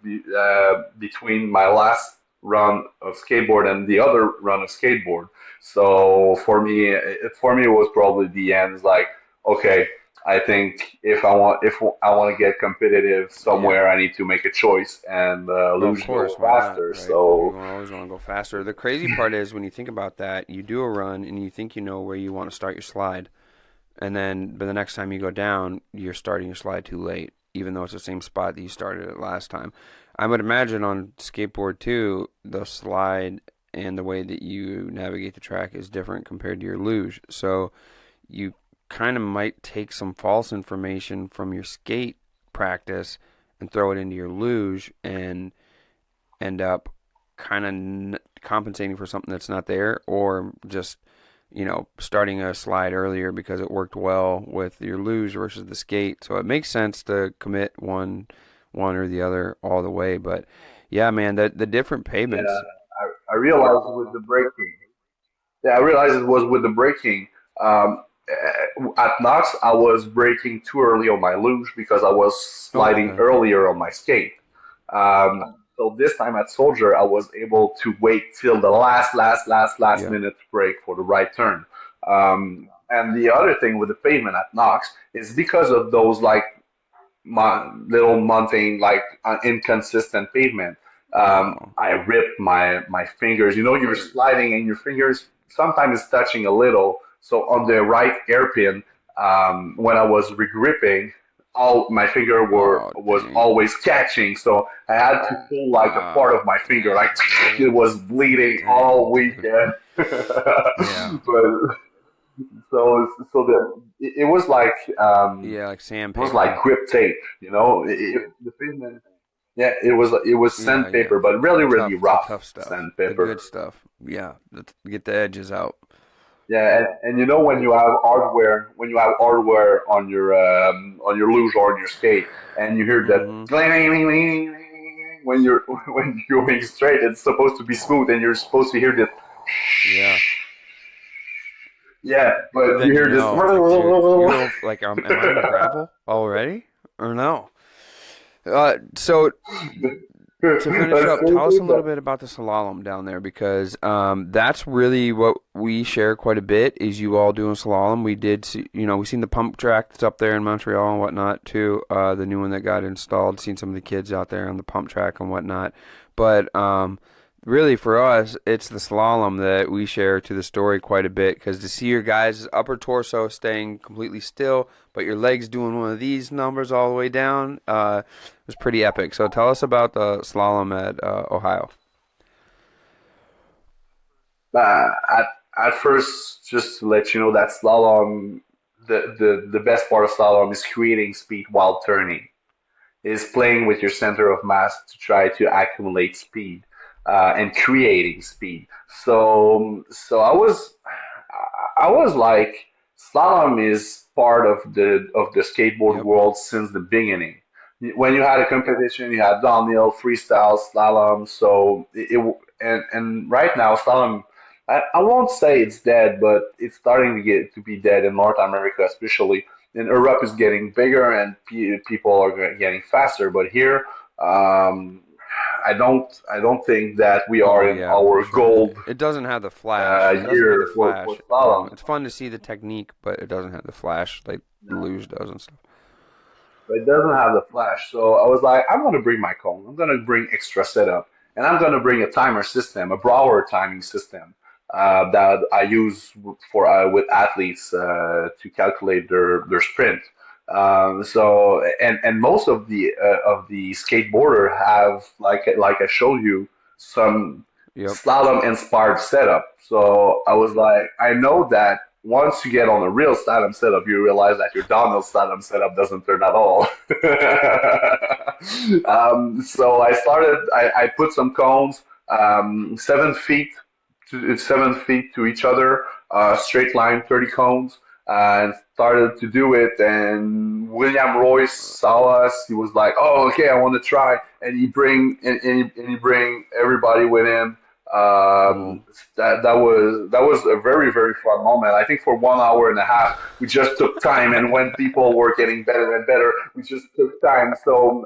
[SPEAKER 2] between my last run of skateboard and the other run of skateboard. So for me, it was probably the end. It's like, okay, I think if I want to get competitive
[SPEAKER 1] Yeah.
[SPEAKER 2] somewhere, I need to make a choice, and
[SPEAKER 1] Well, of
[SPEAKER 2] luge go
[SPEAKER 1] course, why not,
[SPEAKER 2] faster.
[SPEAKER 1] right? You
[SPEAKER 2] So
[SPEAKER 1] always want to go faster. The crazy part is when you think about that, you do a run and you think you know where you want to start your slide, and then but the next time you go down, you're starting your slide too late, even though it's the same spot that you started at last time. I would imagine on skateboard too, the slide and the way that you navigate the track is different compared to your luge. So you kind of might take some false information from your skate practice and throw it into your luge and end up kind of compensating for something that's not there, or just, starting a slide earlier because it worked well with your luge versus the skate. So it makes sense to commit one or the other all the way. But yeah, man, the different pavements.
[SPEAKER 2] Yeah, I realized with the braking. Yeah, I realized it was with the braking. At Knox, I was braking too early on my luge because I was
[SPEAKER 1] Oh,
[SPEAKER 2] sliding
[SPEAKER 1] okay.
[SPEAKER 2] earlier on my skate. So this time at Soldier, I was able to wait till the last
[SPEAKER 1] Yeah.
[SPEAKER 2] minute to brake for the right turn. And the other thing with the pavement at Knox is because of those like little mountain like inconsistent pavement.
[SPEAKER 1] Oh,
[SPEAKER 2] I ripped my fingers. You're sliding and your fingers sometimes it's touching a little. So on the right hairpin, when I was regripping, all my finger
[SPEAKER 1] oh,
[SPEAKER 2] was
[SPEAKER 1] dang.
[SPEAKER 2] always catching. So I had to pull like a part
[SPEAKER 1] Oh,
[SPEAKER 2] of my finger, like
[SPEAKER 1] dang,
[SPEAKER 2] it
[SPEAKER 1] really?
[SPEAKER 2] was bleeding
[SPEAKER 1] Dang,
[SPEAKER 2] all
[SPEAKER 1] dude.
[SPEAKER 2] weekend.
[SPEAKER 1] Yeah.
[SPEAKER 2] But so it was like
[SPEAKER 1] Yeah, like
[SPEAKER 2] it was like
[SPEAKER 1] sandpaper.
[SPEAKER 2] grip tape, the pavement. Yeah, it was
[SPEAKER 1] Yeah, yeah.
[SPEAKER 2] sandpaper, but really really
[SPEAKER 1] The
[SPEAKER 2] rough
[SPEAKER 1] tough stuff. The good
[SPEAKER 2] sandpaper.
[SPEAKER 1] stuff. Yeah, get the edges out.
[SPEAKER 2] Yeah, and when you have hardware on your luge or on your skate, and you hear that
[SPEAKER 1] Mm-hmm.
[SPEAKER 2] when you're when you're going straight, it's supposed to be smooth, and you're supposed to hear this.
[SPEAKER 1] Yeah.
[SPEAKER 2] Yeah, but you
[SPEAKER 1] Then
[SPEAKER 2] hear this.
[SPEAKER 1] it's like, dude, you're like, am I on a gravel already or no? So to finish
[SPEAKER 2] That's
[SPEAKER 1] up, tell us
[SPEAKER 2] crazy,
[SPEAKER 1] a little
[SPEAKER 2] but
[SPEAKER 1] bit about the slalom down there, because that's really what we share quite a bit, is you all doing slalom. We did see, we seen the pump track that's up there in Montreal and whatnot too, the new one that got installed. Seen some of the kids out there on the pump track and whatnot. But really for us, it's the slalom that we share to the story quite a bit, because to see your guys' upper torso staying completely still, but your legs doing one of these numbers all the way down, was pretty epic. So tell us about the slalom at Ohio.
[SPEAKER 2] at first, just to let you know that slalom, the best part of slalom is creating speed while turning, is playing with your center of mass to try to accumulate speed and creating speed. So I was like, slalom is part of the skateboard
[SPEAKER 1] Yep.
[SPEAKER 2] world since the beginning. When you had a competition, you had downhill, freestyle, slalom. And right now slalom, I won't say it's dead, but it's starting to get to be dead in North America, especially. In Europe is getting bigger and people are getting faster. But here, um, I don't think that we
[SPEAKER 1] Oh
[SPEAKER 2] are in
[SPEAKER 1] yeah, for
[SPEAKER 2] our
[SPEAKER 1] sure.
[SPEAKER 2] gold
[SPEAKER 1] It doesn't have the flash. It doesn't have the
[SPEAKER 2] year for
[SPEAKER 1] flash.
[SPEAKER 2] slalom.
[SPEAKER 1] It's fun to see the technique, but it doesn't have the flash like
[SPEAKER 2] No,
[SPEAKER 1] Luge does and stuff.
[SPEAKER 2] but it doesn't have the flash. So I was like, I'm gonna bring my cone. I'm gonna bring extra setup, and I'm gonna bring a timer system, a Brower timing system that I use for with athletes to calculate their sprint. And most of the skateboarder have like I showed you some
[SPEAKER 1] Yep.
[SPEAKER 2] slalom inspired setup. So I was like, I know that once you get on a real slalom setup, you realize that your downhill slalom setup doesn't turn at all. So I put some cones, 7 feet 7 feet to each other, straight line, 30 cones, and started to do it. And William Royce saw us. He was like, "Oh, okay, I want to try." And he bring everybody with him.
[SPEAKER 1] Cool.
[SPEAKER 2] That was a very very fun moment. I think for 1 hour and a half, we just took time, and when people were getting better and better, we just took time. So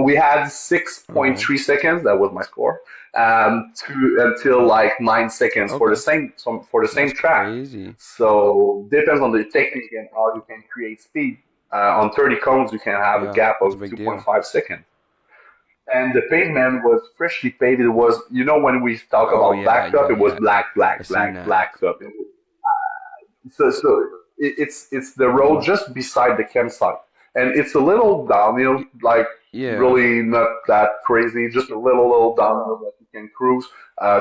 [SPEAKER 2] we had
[SPEAKER 1] Okay.
[SPEAKER 2] 6.3 seconds. That was my score. Until like 9 seconds for the
[SPEAKER 1] Okay.
[SPEAKER 2] same for the
[SPEAKER 1] That's
[SPEAKER 2] same track.
[SPEAKER 1] crazy.
[SPEAKER 2] So depends on the technique and how you can create speed. On 30 cones, you can have a
[SPEAKER 1] Yeah,
[SPEAKER 2] gap
[SPEAKER 1] that's a
[SPEAKER 2] of
[SPEAKER 1] big deal.
[SPEAKER 2] 2.5 seconds. And the pavement was freshly paved. It was, when we talk
[SPEAKER 1] Oh
[SPEAKER 2] about
[SPEAKER 1] yeah,
[SPEAKER 2] blacktop,
[SPEAKER 1] yeah,
[SPEAKER 2] it was
[SPEAKER 1] yeah.
[SPEAKER 2] black,
[SPEAKER 1] I
[SPEAKER 2] black,
[SPEAKER 1] seen
[SPEAKER 2] black,
[SPEAKER 1] that.
[SPEAKER 2] blacktop. It's the road
[SPEAKER 1] Hmm.
[SPEAKER 2] just beside the campsite, and it's a little downhill, like
[SPEAKER 1] Yeah.
[SPEAKER 2] really not that crazy, just a little downhill. can cruise.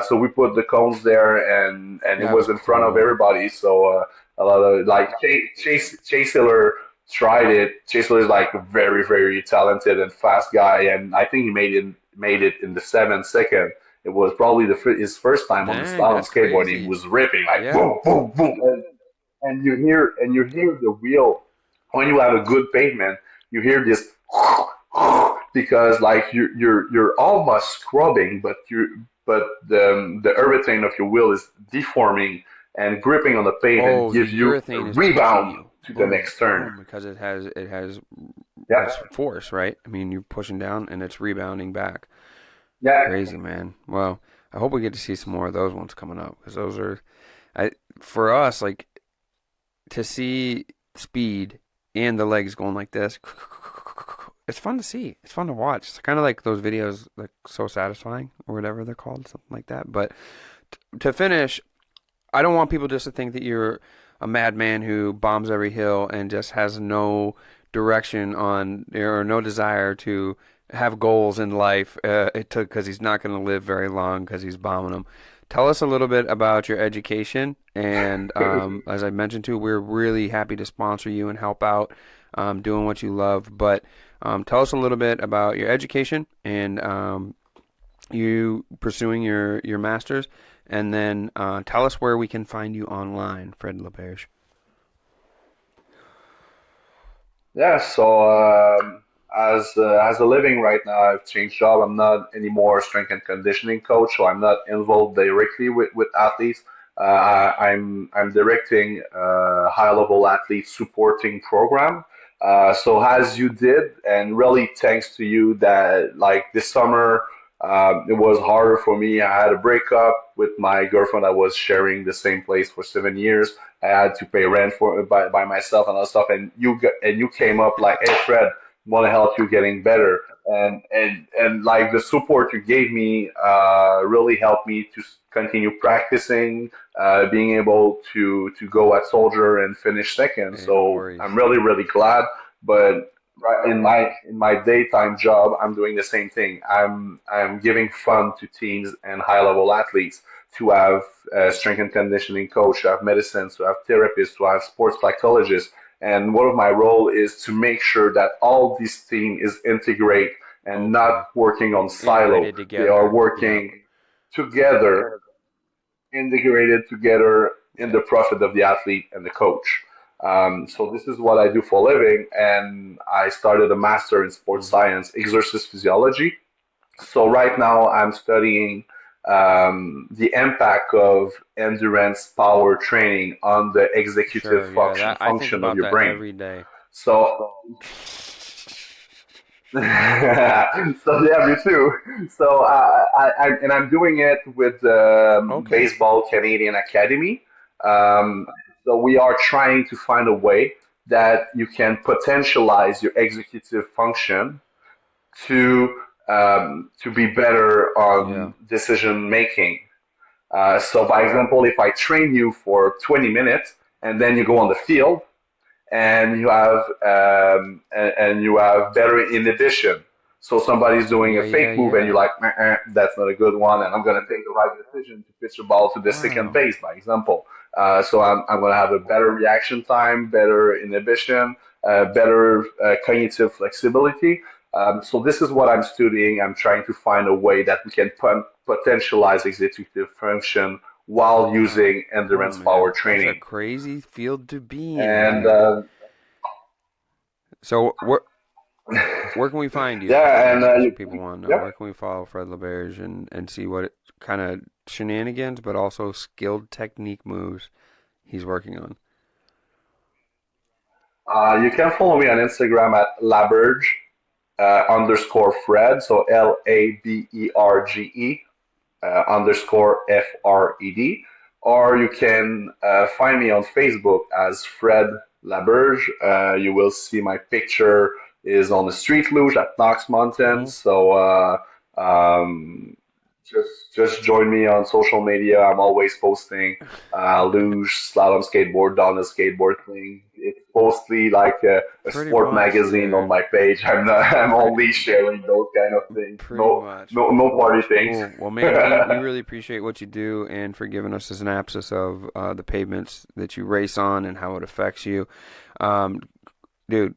[SPEAKER 2] So we put the cones there, and it
[SPEAKER 1] That's
[SPEAKER 2] was in front of
[SPEAKER 1] cool.
[SPEAKER 2] everybody. So a lot of like Chase Hiller tried it. Chase Hiller is like a very very talented and fast guy, and I think he made it in the 7 second. It was probably his first time on the
[SPEAKER 1] Dang,
[SPEAKER 2] slalom
[SPEAKER 1] that's
[SPEAKER 2] skateboard. And he
[SPEAKER 1] crazy.
[SPEAKER 2] was ripping like
[SPEAKER 1] Yeah.
[SPEAKER 2] boom boom boom, and you hear the wheel when you have a good pavement. You hear this because like you're almost scrubbing, but the urethane of your wheel is deforming and gripping on the pavement
[SPEAKER 1] Oh,
[SPEAKER 2] gives
[SPEAKER 1] the
[SPEAKER 2] you a
[SPEAKER 1] urethane is pushing
[SPEAKER 2] rebound
[SPEAKER 1] you.
[SPEAKER 2] to the
[SPEAKER 1] Boom,
[SPEAKER 2] next turn.
[SPEAKER 1] boom, because it has
[SPEAKER 2] Yeah,
[SPEAKER 1] it's force, right? I mean, you're pushing down and it's rebounding back.
[SPEAKER 2] yeah,
[SPEAKER 1] Crazy, man. Well, I hope we get to see some more of those ones coming up because those are, I for us like to see speed and the legs going like this. It's fun to see. It's fun to watch. It's kind of like those videos, like So Satisfying or whatever they're called, something like that. But to finish, I don't want people just to think that you're a madman who bombs every hill and just has no direction on or no desire to have goals in life. Because he's not going to live very long because he's bombing them. Tell us a little bit about your education, and as I mentioned too, we're really happy to sponsor you and help out doing what you love. But tell us a little bit about your education and you pursuing your master's, and then tell us where we can find you online, Fred Laberge.
[SPEAKER 2] yeah. So as a living right now, I've changed job. I'm not anymore strength and conditioning coach, so I'm not involved directly with athletes. I'm directing a high level athlete supporting program. So as you did, and really thanks to you that like this summer, it was harder for me. I had a breakup with my girlfriend. I was sharing the same place for 7 years. I had to pay rent for by myself and other stuff. And you came up like, hey Fred, want to help you getting better. And like the support you gave me really helped me to continue practicing, being able to go at soldier and finish second.
[SPEAKER 1] Hey, no
[SPEAKER 2] So
[SPEAKER 1] worries.
[SPEAKER 2] I'm really really glad. But right in my daytime job, I'm doing the same thing. I'm giving fun to teams and high level athletes to have strength and conditioning coach, to have medicine, to have therapists, to have sports psychologists. And one of my role is to make sure that all this team is integrate and not
[SPEAKER 1] Okay.
[SPEAKER 2] working on silo.
[SPEAKER 1] Integrated
[SPEAKER 2] They are
[SPEAKER 1] together. Yep.
[SPEAKER 2] working together, integrated together in the
[SPEAKER 1] Yep.
[SPEAKER 2] profit of the athlete and the coach. So this is what I do for a living, and I started a master in sports
[SPEAKER 1] Hmm.
[SPEAKER 2] science, exercise physiology. So right now I'm studying the impact of endurance power training on the executive
[SPEAKER 1] Sure. Yeah.
[SPEAKER 2] function
[SPEAKER 1] That I think
[SPEAKER 2] function of
[SPEAKER 1] about
[SPEAKER 2] your
[SPEAKER 1] that
[SPEAKER 2] brain.
[SPEAKER 1] every day.
[SPEAKER 2] So so yeah, me too. So I'm doing it with the
[SPEAKER 1] Okay.
[SPEAKER 2] Baseball Canadian Academy. Um, so we are trying to find a way that you can potentialize your executive function to be better
[SPEAKER 1] Yeah.
[SPEAKER 2] on decision making. So, by example, if I train you for 20 minutes and then you go on the field and you have better inhibition. So somebody's doing a
[SPEAKER 1] Yeah. Yeah.
[SPEAKER 2] fake move and you're
[SPEAKER 1] Yeah.
[SPEAKER 2] like, that's not a good one, and I'm gonna take the right decision to pitch the ball to the second
[SPEAKER 1] Wow.
[SPEAKER 2] base, by example. So I'm gonna have a better reaction time, better inhibition, better cognitive flexibility. So this is what I'm studying. I'm trying to find a way that we can potentialize executive function while
[SPEAKER 1] Wow.
[SPEAKER 2] using
[SPEAKER 1] Cool,
[SPEAKER 2] endurance power
[SPEAKER 1] man. That's a
[SPEAKER 2] training.
[SPEAKER 1] crazy field to be in,
[SPEAKER 2] And
[SPEAKER 1] dude. So where can we find you?
[SPEAKER 2] yeah, and
[SPEAKER 1] That's what people want to know.
[SPEAKER 2] yep.
[SPEAKER 1] Where can we follow Fred LaBerge and see what kind of shenanigans, but also skilled technique moves he's working on?
[SPEAKER 2] You can follow me on Instagram at Laberge underscore Fred, so Laberge underscore Fred, or you can find me on Facebook as Fred Laberge. You will see my picture is on the street luge at Knox Mountain.
[SPEAKER 1] Cool.
[SPEAKER 2] So just join me on social media. I'm always posting luge, slalom skateboard, downhill skateboard thing. It's mostly like a
[SPEAKER 4] Pretty
[SPEAKER 2] sport
[SPEAKER 4] much,
[SPEAKER 2] magazine on
[SPEAKER 4] dude.
[SPEAKER 2] my page. I'm not, I'm only sharing those kind of things.
[SPEAKER 4] Pretty
[SPEAKER 2] No,
[SPEAKER 4] much.
[SPEAKER 2] no party things.
[SPEAKER 4] Cool. Well, man, we really appreciate what you do and for giving us a synopsis of the pavements that you race on and how it affects you. Dude,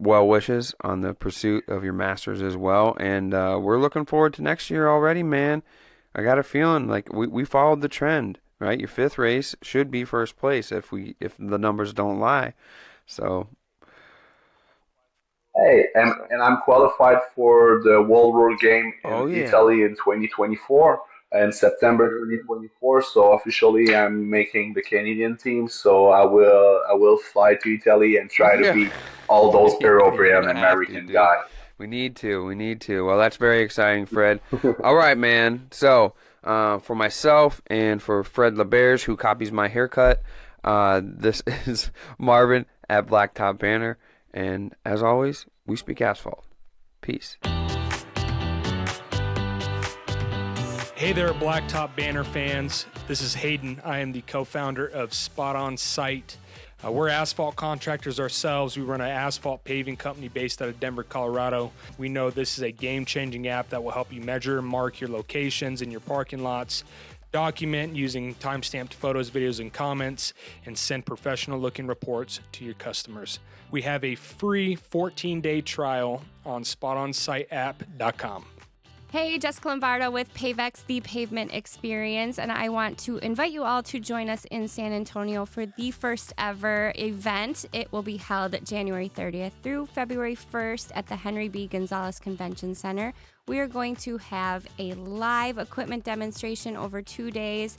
[SPEAKER 4] well wishes on the pursuit of your masters as well. And we're looking forward to next year already, man. I got a feeling like we followed the trend, right? Your fifth race should be first place if the numbers don't lie. So
[SPEAKER 2] Hey, and I'm qualified for the World Road Game in
[SPEAKER 4] oh yeah.
[SPEAKER 2] Italy in 2024, in September 2024. So officially, I'm making the Canadian team. So I will fly to Italy and try to
[SPEAKER 4] Yeah.
[SPEAKER 2] beat all those
[SPEAKER 4] You're
[SPEAKER 2] European
[SPEAKER 4] gonna have to,
[SPEAKER 2] American
[SPEAKER 4] dude.
[SPEAKER 2] guys.
[SPEAKER 4] We need to. We need to. Well, that's very exciting, Fred. All right, man. So, for myself and for Fred Laberge, who copies my haircut, this is Marvin at Blacktop Banner. And as always, we speak asphalt. Peace.
[SPEAKER 5] Hey there, Blacktop Banner fans. This is Hayden. I am the co-founder of Spot On Site. We're asphalt contractors ourselves. We run an asphalt paving company based out of Denver, Colorado. We know this is a game-changing app that will help you measure and mark your locations in your parking lots, document using time-stamped photos, videos, and comments, and send professional-looking reports to your customers. We have a free 14-day trial on spotonsiteapp.com.
[SPEAKER 6] Hey, Jessica Lombardo with Pavex, the Pavement Experience, and I want to invite you all to join us in San Antonio for the first ever event. It will be held January 30th through February 1st at the Henry B. Gonzalez Convention Center. We are going to have a live equipment demonstration over 2 days,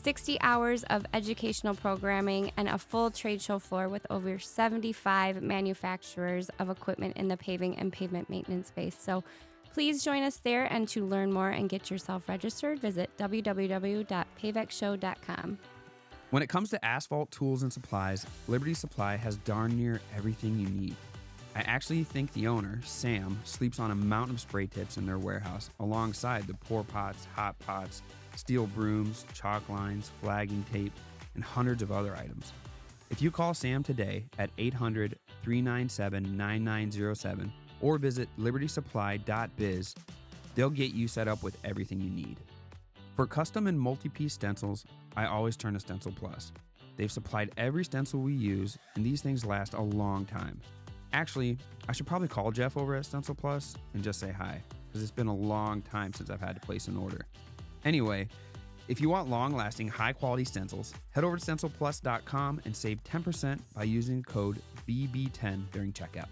[SPEAKER 6] 60 hours of educational programming, and a full trade show floor with over 75 manufacturers of equipment in the paving and pavement maintenance space. So please join us there, and to learn more and get yourself registered, visit www.pavexshow.com.
[SPEAKER 1] When it comes to asphalt tools and supplies, Liberty Supply has darn near everything you need. I actually think the owner, Sam, sleeps on a mountain of spray tips in their warehouse alongside the pour pots, hot pots, steel brooms, chalk lines, flagging tape, and hundreds of other items. If you call Sam today at 800-397-9907 or visit libertysupply.biz, they'll get you set up with everything you need. For custom and multi-piece stencils, I always turn to Stencil Plus. They've supplied every stencil we use, and these things last a long time. Actually, I should probably call Jeff over at Stencil Plus and just say hi, because it's been a long time since I've had to place an order. Anyway, if you want long-lasting, high-quality stencils, head over to stencilplus.com and save 10% by using code BB10 during checkout.